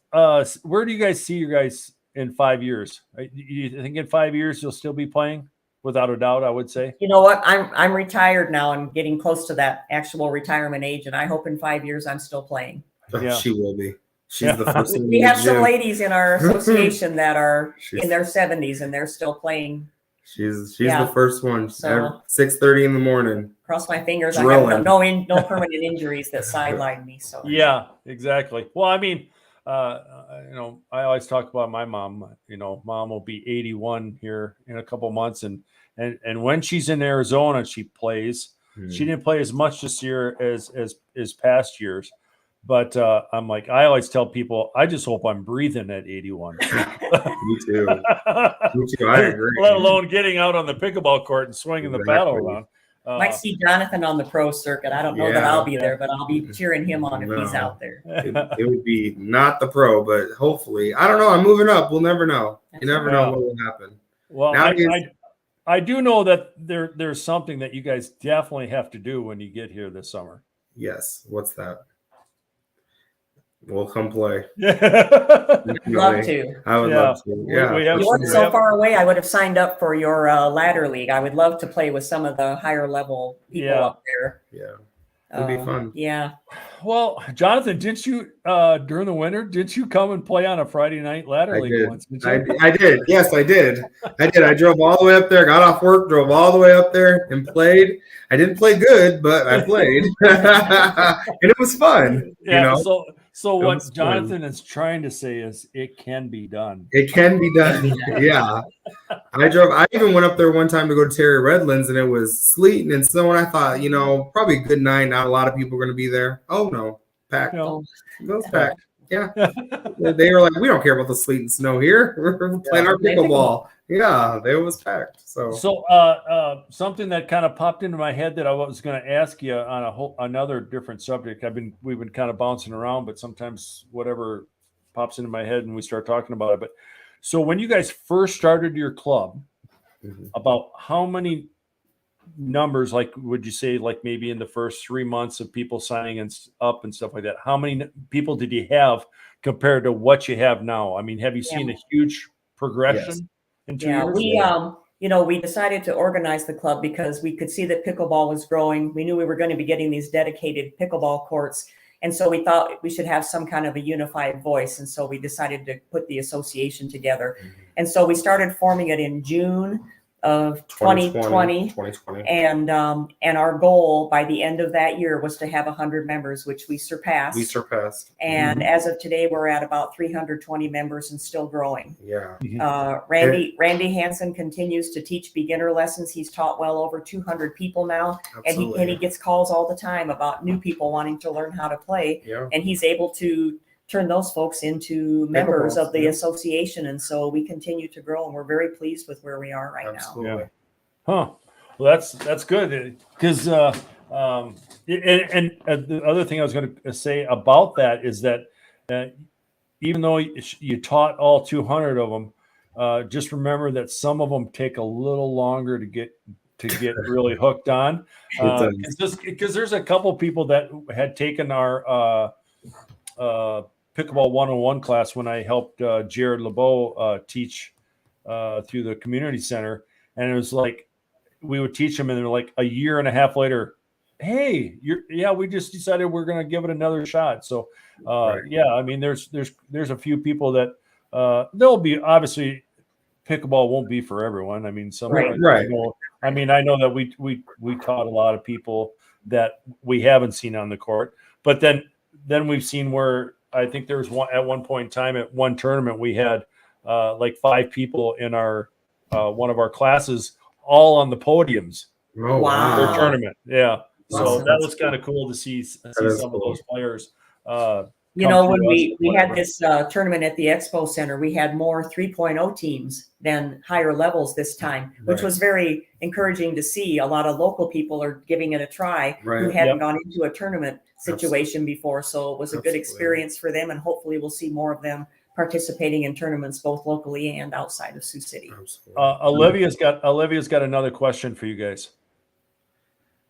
Where do you guys see you guys in 5 years? You think in 5 years you'll still be playing? Without a doubt, I would say. You know what? I'm retired now. I'm getting close to that actual retirement age, and I hope in 5 years I'm still playing. She will be. She's the first one. We have some ladies in our association that are in their 70s and they're still playing. She's the first one. So 6:30 in the morning. Cross my fingers. Drilling. I have no permanent injuries that sideline me. So yeah, exactly. Well, I mean, I always talk about my mom. Mom will be 81 here in a couple months, and when she's in Arizona, she plays. She didn't play as much this year as past years. But I'm like, I always tell people, I just hope I'm breathing at 81. Me too. I agree. Let alone getting out on the pickleball court and swinging the paddle around. Might see Jonathan on the pro circuit. I don't know that I'll be there, but I'll be cheering him on if he's out there. It would be not the pro, but hopefully. I don't know. I'm moving up. We'll never know. You never know what will happen. Well, I do know that there's something that you guys definitely have to do when you get here this summer. Yes. What's that? We'll come play. Love to. I would love to. Yeah. You weren't so far away. I would have signed up for your ladder league. I would love to play with some of the higher level people up there. Yeah. It'd be fun. Yeah. Well, Jonathan, didn't you during the winter? Didn't you come and play on a Friday night ladder league once? I did. Yes, I did. I drove all the way up there. Got off work, drove all the way up there, and played. I didn't play good, but I played, and it was fun. Yeah. So what Jonathan is trying to say is it can be done. It can be done. Yeah. I even went up there one time to go to Terry Redlands, and it was sleeting and snow, and I thought, probably a good night. Not a lot of people are going to be there. Oh no, packed. No. It was packed. Yeah. They were like, we don't care about the sleet and snow here. We're playing our pickleball. Yeah, they was packed. So something that kind of popped into my head that I was going to ask you on another different subject. We've been kind of bouncing around, but sometimes whatever pops into my head and we start talking about it. But so when you guys first started your club, about how many numbers, like would you say, like maybe in the first 3 months of people signing up and stuff like that, how many people did you have compared to what you have now? I mean, have you seen a huge progression in 2 years? We decided to organize the club because we could see that pickleball was growing. We knew we were going to be getting these dedicated pickleball courts. And so we thought we should have some kind of a unified voice. And so we decided to put the association together. And so we started forming it in June of 2020. And our goal by the end of that year was to have 100 members, which we surpassed. And as of today, we're at about 320 members and still growing. Randy Hansen continues to teach beginner lessons. He's taught well over 200 people now. And he gets calls all the time about new people wanting to learn how to play. And he's able to turn those folks into members of the association. And so we continue to grow, and we're very pleased with where we are right now. Well, that's good, because the other thing I was going to say about that is that even though you taught all 200 of them, just remember that some of them take a little longer to get really hooked on, because there's a couple people that had taken our Pickleball 101 class when I helped Jared LeBeau teach through the community center. And it was like, we would teach them and they're like a year and a half later, hey, we just decided we're going to give it another shot. So I mean, there's a few people that there'll be, obviously pickleball won't be for everyone. I mean, I mean, I know that we taught a lot of people that we haven't seen on the court, but then we've seen where I think there was one point in time at one tournament, we had like 5 people in our one of our classes, all on the podiums. Oh, wow. For tournament. Yeah. So that was kind of cool to see some of those players. When we had this tournament at the Expo Center, we had more 3.0 teams than higher levels this time, which was very encouraging to see. A lot of local people are giving it a try who hadn't gone into a tournament situation before. So it was a good experience for them, and hopefully we'll see more of them participating in tournaments both locally and outside of Sioux City. Olivia's got another question for you guys.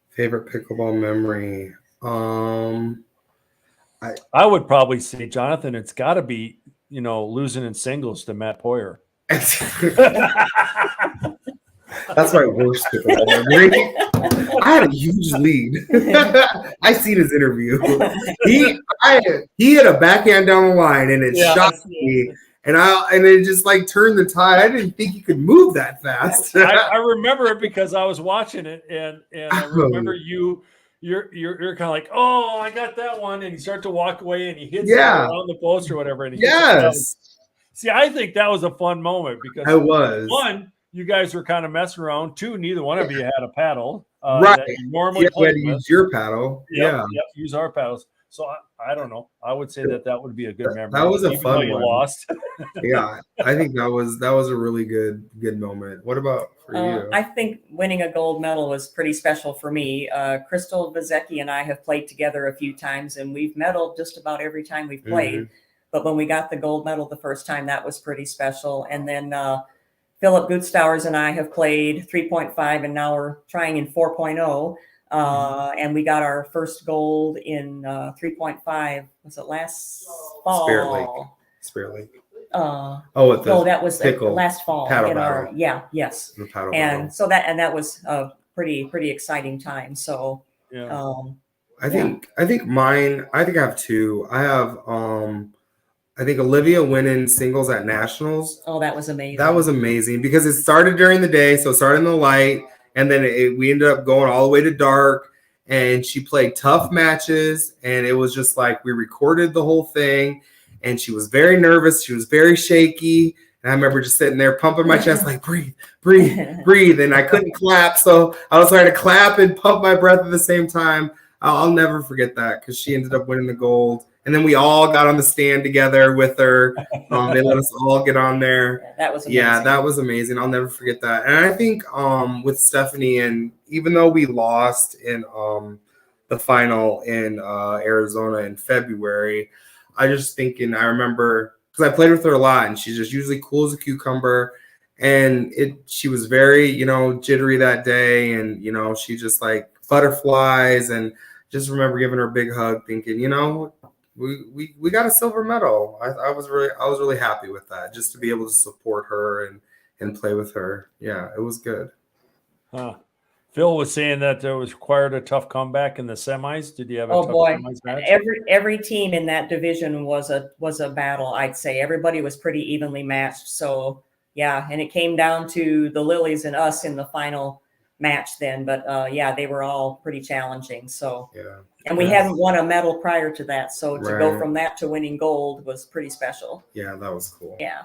Favorite pickleball memory? I would probably say, Jonathan, it's got to be, losing in singles to Matt Poyer. That's my worst pickleball memory. I had a huge lead. I seen his interview. He hit a backhand down the line, and it shocked me. And it just like turned the tide. I didn't think he could move that fast. I remember it because I was watching it, and I remember you're kind of like, oh, I got that one, and you start to walk away, and he hits it around the post or whatever. And see, I think that was a fun moment because it was one, you guys were kind of messing around. 2, neither one of you had a paddle. Right. That you normally we had to use your paddle. Use our paddles. So I don't know. I would say that would be a good memory. That was a fun one. Lost. Yeah, I think that was a really good moment. What about for you? I think winning a gold medal was pretty special for me. Crystal Vizecki and I have played together a few times, and we've medaled just about every time we've played. But when we got the gold medal the first time, that was pretty special. And then Philip Gutstowers and I have played 3.5, and now we're trying in 4.0. And we got our first gold in 3.5. Was it last fall? Spirit Lake. That was last fall. Yes. And so that was a pretty exciting time. So I think mine. I think I have 2. I have I think Olivia winning singles at nationals. Oh, that was amazing. That was amazing because it started during the day, so it started in the light, and then we ended up going all the way to dark. And she played tough matches, and it was just like we recorded the whole thing. And she was very nervous. She was very shaky. And I remember just sitting there pumping my chest like, breathe, breathe, breathe. And I couldn't clap. So I was trying to clap and pump my breath at the same time. I'll never forget that because she ended up winning the gold. And then we all got on the stand together with her. They let us all get on there. Yeah, that was amazing. Yeah, that was amazing. I'll never forget that. And I think with Stephanie, and even though we lost in the final in Arizona in February, I remember because I played with her a lot, and she's just usually cool as a cucumber. And she was very, jittery that day, and she just like butterflies, and just remember giving her a big hug, thinking, we got a silver medal. I was really happy with that, just to be able to support her and play with her. Yeah, it was good. Phil was saying that it was required a tough comeback in the semis. Did you have a tough semis match? Every team in that division was a battle, I'd say. Everybody was pretty evenly matched. So yeah, and it came down to the Lilies and us in the final match then. But they were all pretty challenging. So yeah. And we hadn't won a medal prior to that. So to go from that to winning gold was pretty special. Yeah, that was cool. Yeah.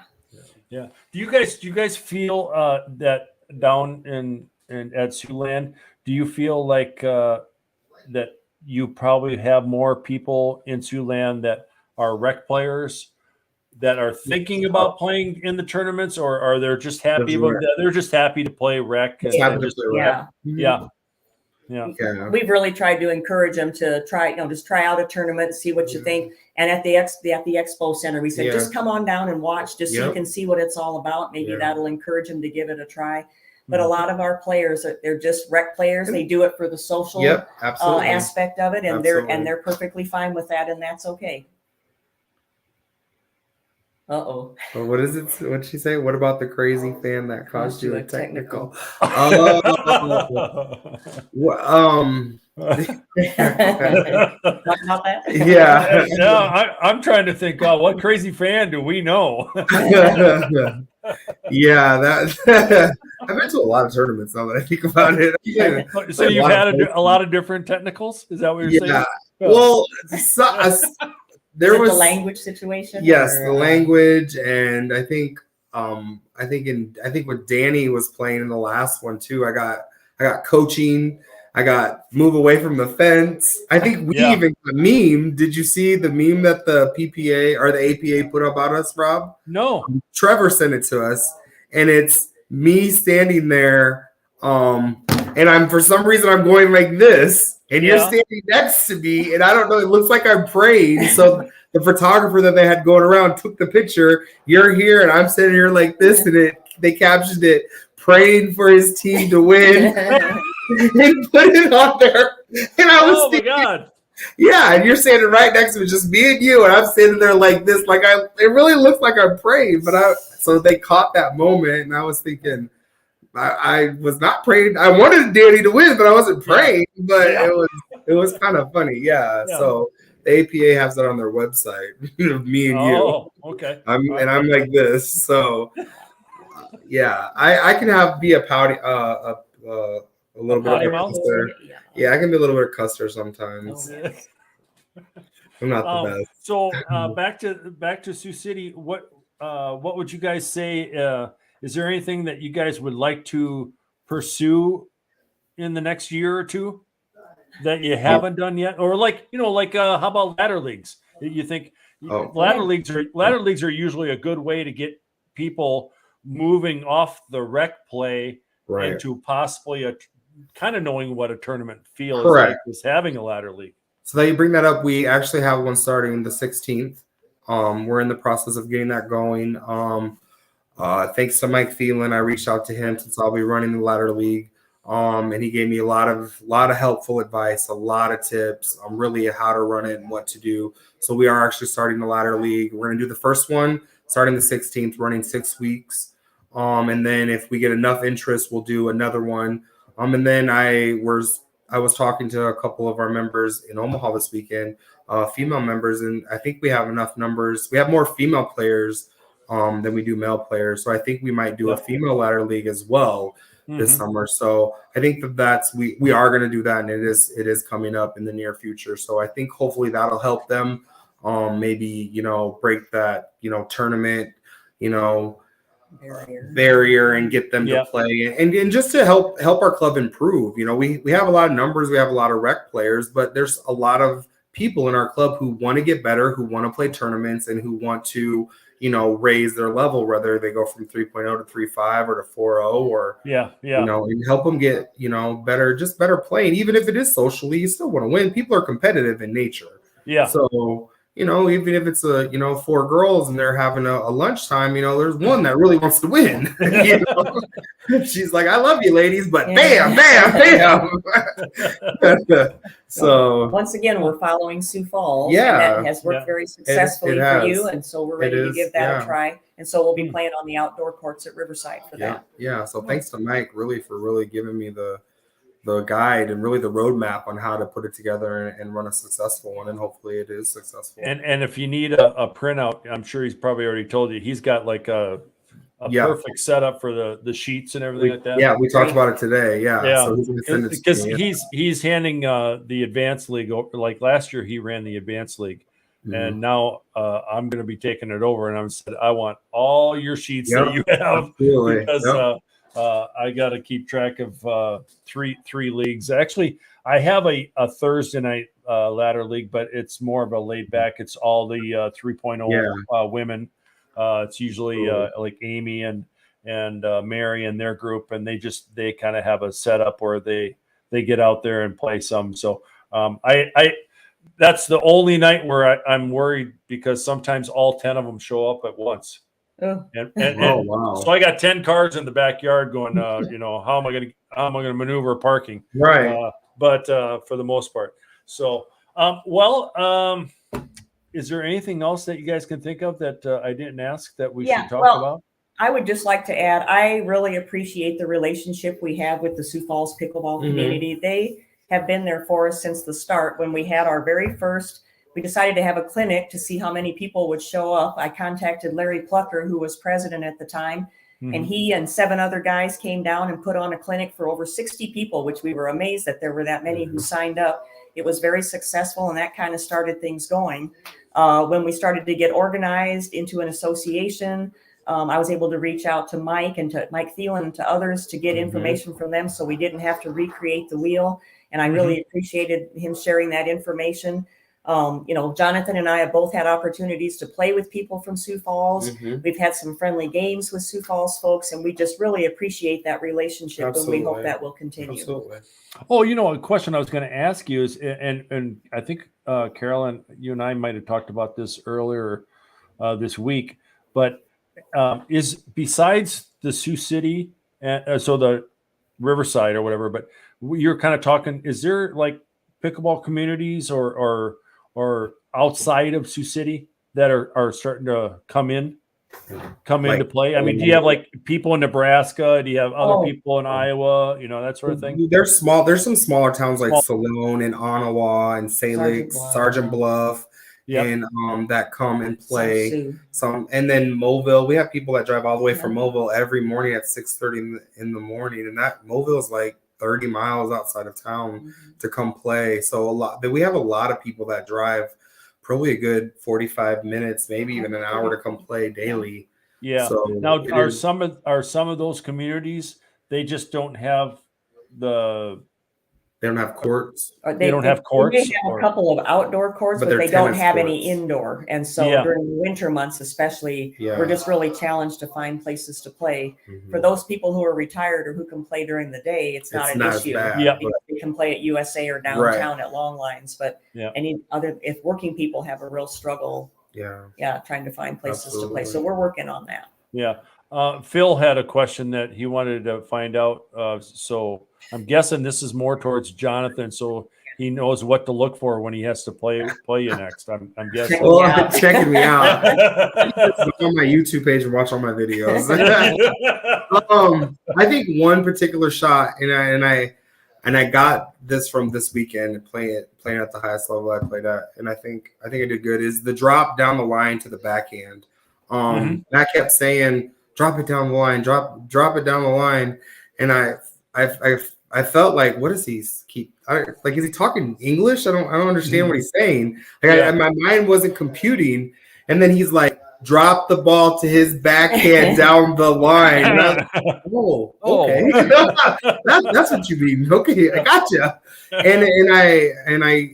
Yeah. Do you guys feel that down at Siouxland, do you feel like that you probably have more people in Siouxland that are rec players that are thinking about playing in the tournaments, or are they just happy they're just happy to play rec? Yeah. We've really tried to encourage them to try, just try out a tournament, see what you think. And at the Expo Center, we said, just come on down and watch, just so you can see what it's all about. Maybe that'll encourage them to give it a try. But a lot of our players, they're just rec players. They do it for the social aspect of it, and they're perfectly fine with that, and that's okay. Well, what is it? What'd she say? What about the crazy fan that caused you a technical? Not that. Yeah. Yeah, I'm trying to think. What crazy fan do we know? Yeah, that I've been to a lot of tournaments now that I think about it. So you've had a lot of different technicals? Is that what you're saying? Well, there was the language situation. Yes, the language, and I think when Danny was playing in the last one too, I got coaching. I got move away from the fence. I think we even got a meme. Did you see the meme that the PPA or the APA put up about us, Rob? No. Trevor sent it to us, and it's me standing there, and I'm for some reason I'm going like this, and you're standing next to me, and I don't know, it looks like I'm praying. So the photographer that they had going around took the picture. You're here, and I'm sitting here like this, and they captioned it, praying for his team to win. And put it on there. And I was thinking, my God. Yeah, and you're standing right next to me, just me and you, and I'm sitting there like this, like it really looks like I'm praying, so they caught that moment, and I was thinking, I was not praying. I wanted Danny to win, but I wasn't praying. But it was kind of funny, So the APA has it on their website, me and you. Oh, okay. I'm like this, so I can be a pouty, a little bit of a cusser. Yeah, I can be a little bit of cusser sometimes. I'm not the best. So back to Sioux City. What would you guys say? Is there anything that you guys would like to pursue in the next year or two that you haven't done yet? Or how about ladder leagues? You think ladder leagues are usually a good way to get people moving off the rec play into possibly kind of knowing what a tournament feels like is having a ladder league. So that you bring that up, we actually have one starting the 16th. We're in the process of getting that going. Thanks to Mike Thielen, I reached out to him since I'll be running the ladder league. And he gave me a lot of helpful advice, a lot of tips on really how to run it and what to do. So we are actually starting the ladder league. We're going to do the first one starting the 16th, running 6 weeks. And then if we get enough interest, we'll do another one. And then I was talking to a couple of our members in Omaha this weekend, female members, and I think we have enough numbers. We have more female players than we do male players. So I think we might do a female ladder league as well this summer. So I think that's we are going to do that, and it is coming up in the near future. So I think hopefully that'll help them maybe break that tournament barrier and get them to play and just to help our club improve. We have a lot of numbers, we have a lot of rec players, but there's a lot of people in our club who want to get better, who want to play tournaments, and who want to, raise their level, whether they go from 3.0 to 3.5 or to 4.0 or, and help them get, better playing. Even if it is socially, you still want to win. People are competitive in nature. Yeah. So, even if it's four girls and they're having a lunchtime, there's one that really wants to win. She's like, I love you ladies, but bam, bam, bam. So once again, we're following Sioux Falls. Yeah. And that has worked very successfully for you. And so we're ready to give that a try. And so we'll be playing on the outdoor courts at Riverside for that. Yeah. So thanks to Mike for giving me the guide and really the roadmap on how to put it together and run a successful one, and hopefully it is successful. And if you need a printout, I'm sure he's probably already told you, he's got like a perfect setup for the sheets and everything like that. Yeah, we talked about it today. Yeah. So because he's handing the advanced league over. Like last year he ran the advanced league, and now I'm going to be taking it over, and I'm said I want all your sheets that you have. Absolutely. Because I got to keep track of three leagues. Actually, I have a Thursday night ladder league, but it's more of a laid back. It's all the 3.0 women. It's usually like Amy and Mary and their group, and they kind of have a setup where they get out there and play some. So I that's the only night where I'm worried, because sometimes all 10 of them show up at once. Oh. And wow. So I got 10 cars in the backyard going, how am I going to maneuver parking? Right. But for the most part. So, is there anything else that you guys can think of that I didn't ask that we should talk about? I would just like to add, I really appreciate the relationship we have with the Sioux Falls pickleball community. They have been there for us since the start. When we had our very first, we decided to have a clinic to see how many people would show up. I contacted Larry Plucker, who was president at the time, and he and 7 other guys came down and put on a clinic for over 60 people, which we were amazed that there were that many who signed up. It was very successful, and that kind of started things going. When we started to get organized into an association, I was able to reach out to Mike and to Mike Thielen and to others to get information from them, so we didn't have to recreate the wheel. And I really appreciated him sharing that information. Jonathan and I have both had opportunities to play with people from Sioux Falls. We've had some friendly games with Sioux Falls folks, and we just really appreciate that relationship. Absolutely. And we hope that will continue. Absolutely. Oh, a question I was going to ask you is, and I think Carolyn, you and I might have talked about this earlier this week, but is besides the Sioux City, so the Riverside or whatever, but you're kind of talking, is there like pickleball communities or outside of Sioux City that are starting to come into play? I mean, do you have like people in Nebraska? Do you have other people in Iowa? That sort of thing. There's some smaller towns like Salone and Ottawa and Salix, Sergeant Bluff, and that come and play some. And then Moville, we have people that drive all the way from Moville every morning at 6:30 in the morning, and that Moville is like 30 miles outside of town to come play. So we have a lot of people that drive probably a good 45 minutes, maybe even an hour to come play daily. Yeah. So now are some of those communities, they just don't have they don't have courts. They don't have courts. They have a couple of outdoor courts, but they don't have any indoor. And so during the winter months, especially, we're just really challenged to find places to play. For those people who are retired or who can play during the day, it's not an issue. They can play at USA or downtown at long lines. But if working people have a real struggle, trying to find places to play. So we're working on that. Yeah. Phil had a question that he wanted to find out. So I'm guessing this is more towards Jonathan, so he knows what to look for when he has to play you next. I'm guessing. Well, checking me out. On my YouTube page and watch all my videos. I think one particular shot, and I got this from this weekend playing at the highest level I played at, and I think I did good, is the drop down the line to the backhand. And I kept saying, drop it down the line, drop it down the line. And I felt like, what does he keep? Is he talking English? I don't understand what he's saying. My mind wasn't computing. And then he's like, drop the ball to his backhand down the line. And I was like, oh, okay. That's what you mean. Okay, I gotcha. And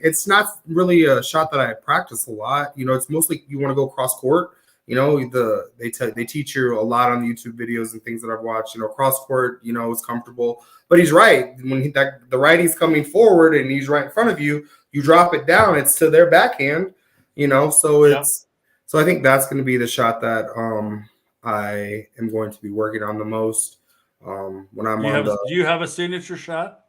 it's not really a shot that I practice a lot. It's mostly you want to go cross court. They teach you a lot on the YouTube videos and things that I've watched. Cross court, is comfortable. But he's right. When the righty's coming forward and he's right in front of you, you drop it down. It's to their backhand. So I think that's going to be the shot that I am going to be working on the most. When I'm do you have a signature shot?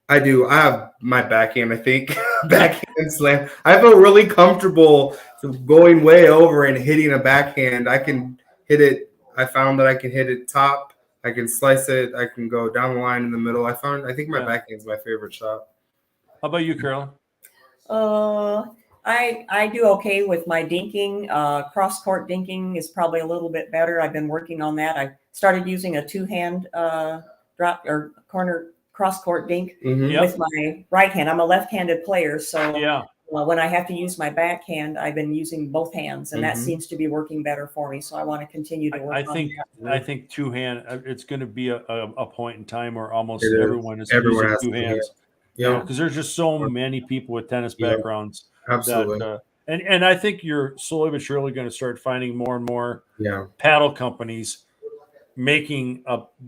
I do. I have my backhand, I think. Backhand slam. I feel really comfortable going way over and hitting a backhand. I can hit it. I found that I can hit it top. I can slice it. I can go down the line in the middle. I think my backhand's my favorite shot. How about you, Carolyn? I do okay with my dinking. Cross court dinking is probably a little bit better. I've been working on that. I started using a two-hand drop or corner cross court dink with my right hand. I'm a left-handed player, so when I have to use my backhand, I've been using both hands, and that seems to be working better for me. So I want to continue to work on that. I think two-hand. It's going to be a point in time where almost everyone is using two hands. Yeah, because there's just so many people with tennis backgrounds. Absolutely. And I think you're slowly but surely going to start finding more and more paddle companies making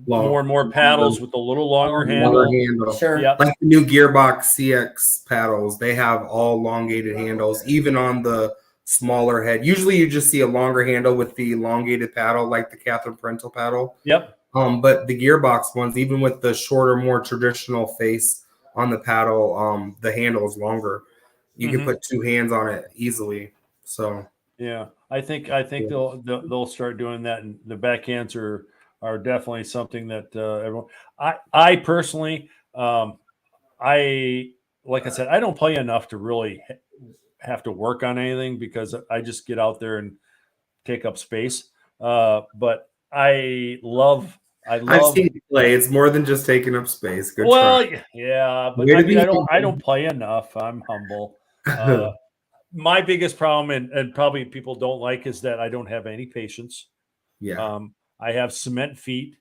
more and more paddles with a little longer handle. Sure. Like the new Gearbox CX paddles, they have all elongated handles, even on the smaller head. Usually you just see a longer handle with the elongated paddle, like the Catherine Parental paddle. Yep. But the Gearbox ones, even with the shorter, more traditional face on the paddle, the handle is longer. You can put two hands on it easily. So yeah, I think they'll start doing that, and the backhands are definitely something that everyone. I personally, like I said, I don't play enough to really have to work on anything because I just get out there and take up space. But I've seen you play. It's more than just taking up space. Good try. Yeah, but I don't play enough. I'm humble. My biggest problem, and probably people don't like, is that I don't have any patience. Yeah. I have cement feet.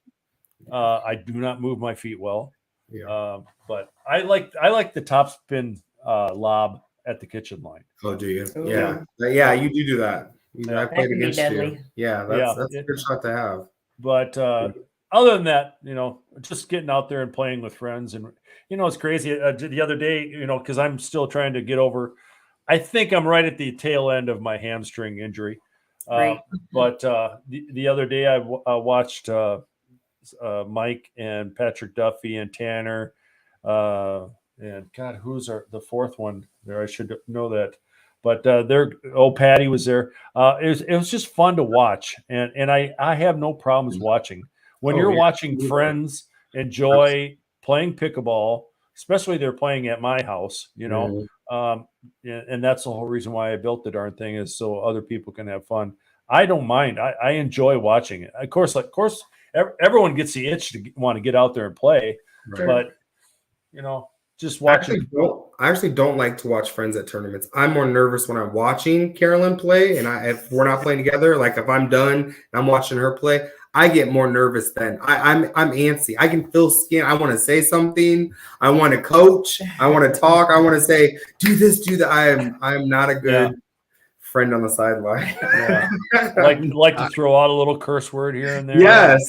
I do not move my feet well. Yeah. But I like the topspin lob at the kitchen line. Oh, do you? Ooh. Yeah. You do that. I played against deadly. you. Yeah, that's a good shot to have. But other than that, just getting out there and playing with friends, and it's crazy. The other day, because I'm still trying to get over. I think I'm right at the tail end of my hamstring injury. Right. But the other day I watched Mike and Patrick Duffy and Tanner and God, who's the fourth one there? I should know that. But Patty was there. It was just fun to watch, and I have no problems watching. When you're watching friends enjoy playing pickleball, especially they're playing at my house, and that's the whole reason why I built the darn thing, is so other people can have fun. I don't mind. I enjoy watching it. Of course, everyone gets the itch to want to get out there and play, but just watching. I actually don't like to watch friends at tournaments. I'm more nervous when I'm watching Carolyn play, and if we're not playing together, like if I'm done and I'm watching her play, I get more nervous then. I'm antsy. I can feel skin. I want to say something. I want to coach. I want to talk. I want to say, do this, do that. I'm not a good friend on the sideline. like to throw out a little curse word here and there. Yes.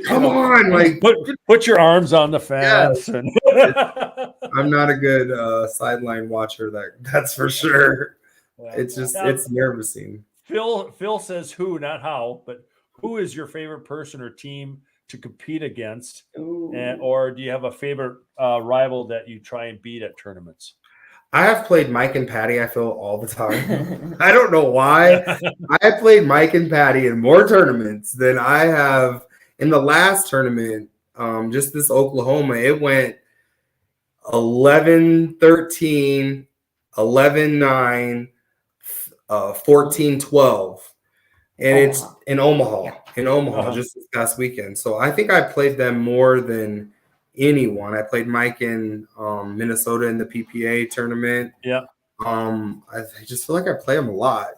Come on, like put your arms on the fence. Yes. I'm not a good sideline watcher. That's for sure. It's just it's nervousing. Phil says who, not how, but who is your favorite person or team to compete against? Or do you have a favorite rival that you try and beat at tournaments? I have played Mike and Patty, I feel, all the time. I don't know why. I have played Mike and Patty in more tournaments than I have in the last tournament. Just this Oklahoma, it went 11-13, 11-9, 14-12. And it's in Omaha, just this past weekend. So I think I played them more than anyone. I played Mike in Minnesota in the PPA tournament. Yeah. I just feel like I play them a lot.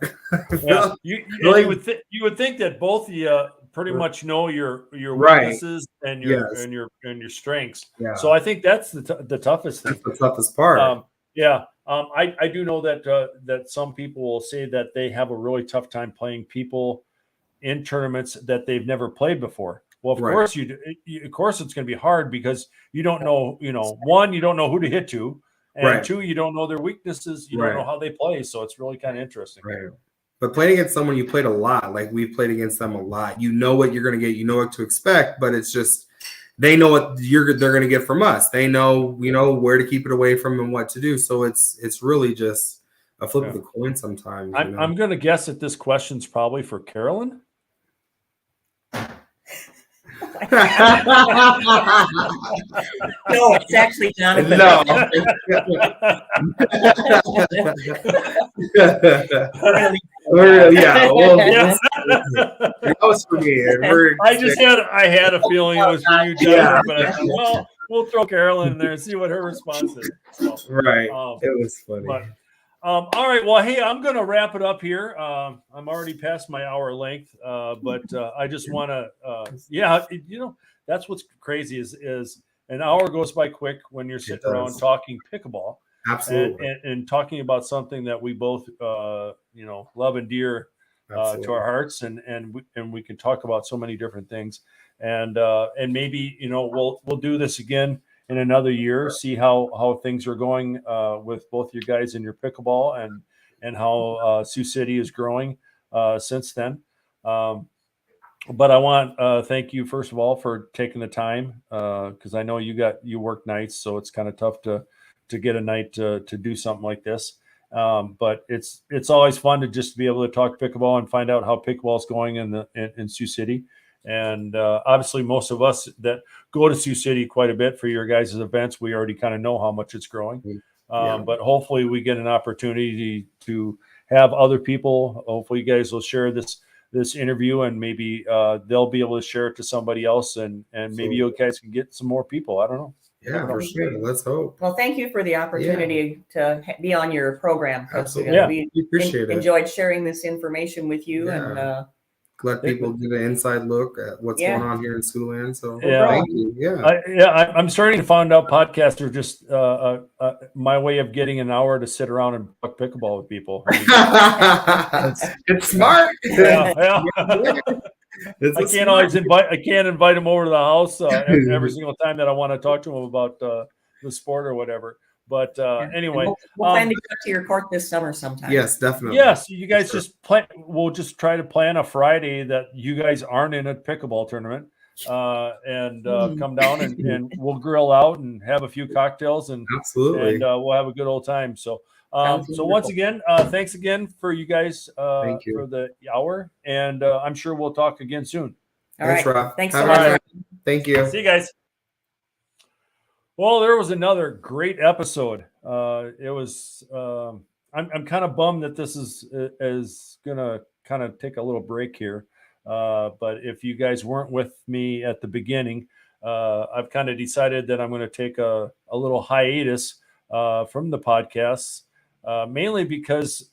Yeah, like, you would think that both of you pretty much know your right. weaknesses and Yes. your strengths. Yeah. So I think that's the toughest thing. That's the toughest part. I do know that that some people will say that they have a really tough time playing people in tournaments that they've never played before. Well, of Right. course of course it's going to be hard because you don't know, one, you don't know who to hit to, and Right. two, you don't know their weaknesses, you don't know how they play, so it's really kind of interesting. Right. But playing against someone you played a lot, like we've played against them a lot, you know what you're going to get, you know what to expect, but it's just they know what they're going to get from us. They know, where to keep it away from and what to do. So it's really just a flip of the coin sometimes. I'm going to guess that this question's probably for Carolyn. No, it's actually Jonathan. No. Yeah, well, that was for me. I had a feeling it was for you, Jonathan, but I thought, well, we'll throw Carolyn in there and see what her response is. So, right. It was funny. But, all right. Well, hey, I'm going to wrap it up here. I'm already past my hour length, but I just want to, that's what's crazy is an hour goes by quick when you're sitting around talking pickleball. Absolutely. And talking about something that we both, love and dear to our hearts, and we can talk about so many different things, and maybe we'll do this again in another year, see how things are going with both you guys and your pickleball, and how Sioux City is growing since then. But I want thank you first of all for taking the time, because I know you work nights, so it's kind of tough to get a night to do something like this. But it's always fun to just be able to talk pickleball and find out how pickleball is going in Sioux City. And obviously, most of us that go to Sioux City quite a bit for your guys' events, we already kind of know how much it's growing. But hopefully, we get an opportunity to have other people. Hopefully, you guys will share this interview, and maybe they'll be able to share it to somebody else, and maybe you guys can get some more people. I don't know. Yeah, for sure. Let's hope. Well, thank you for the opportunity to be on your program. Absolutely. We appreciate it. Enjoyed sharing this information with you, and let people get an inside look at what's going on here in Siouxland. So thank you. I'm starting to find out podcasts are just my way of getting an hour to sit around and talk pickleball with people. It's smart. I can't invite them over to the house every single time that I want to talk to them about the sport or whatever. But anyway, we'll plan to go to your court this summer sometime. Yes, definitely. Yes, you guys just plan. We'll just try to plan a Friday that you guys aren't in a pickleball tournament, and come down and we'll grill out and have a few cocktails, and absolutely, and we'll have a good old time. So, once again, thanks again for you guys for the hour, and I'm sure we'll talk again soon. Thanks, Rob. Thanks so much. Thank you. See you guys. Well, there was another great episode. It was. I'm kind of bummed that this is gonna kind of take a little break here. But if you guys weren't with me at the beginning, I've kind of decided that I'm going to take a little hiatus from the podcasts, mainly because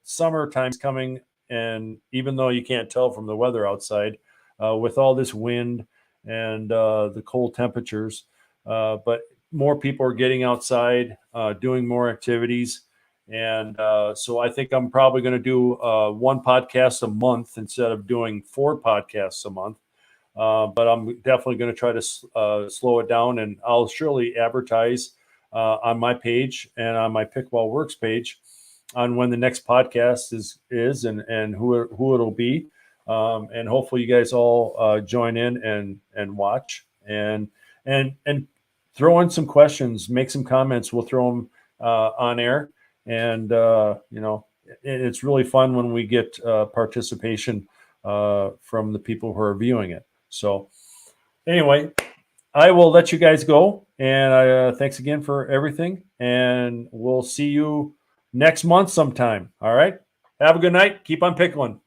summertime's coming, and even though you can't tell from the weather outside, with all this wind and the cold temperatures. But more people are getting outside, doing more activities. And so I think I'm probably going to do one podcast a month instead of doing 4 podcasts a month. But I'm definitely going to try to slow it down, and I'll surely advertise on my page and on my Pickleball Works page on when the next podcast is and who it'll be. And hopefully you guys all join in and watch and throw in some questions, make some comments. We'll throw them on air. And, it's really fun when we get participation from the people who are viewing it. So anyway, I will let you guys go. And thanks again for everything. And we'll see you next month sometime. All right. Have a good night. Keep on pickling.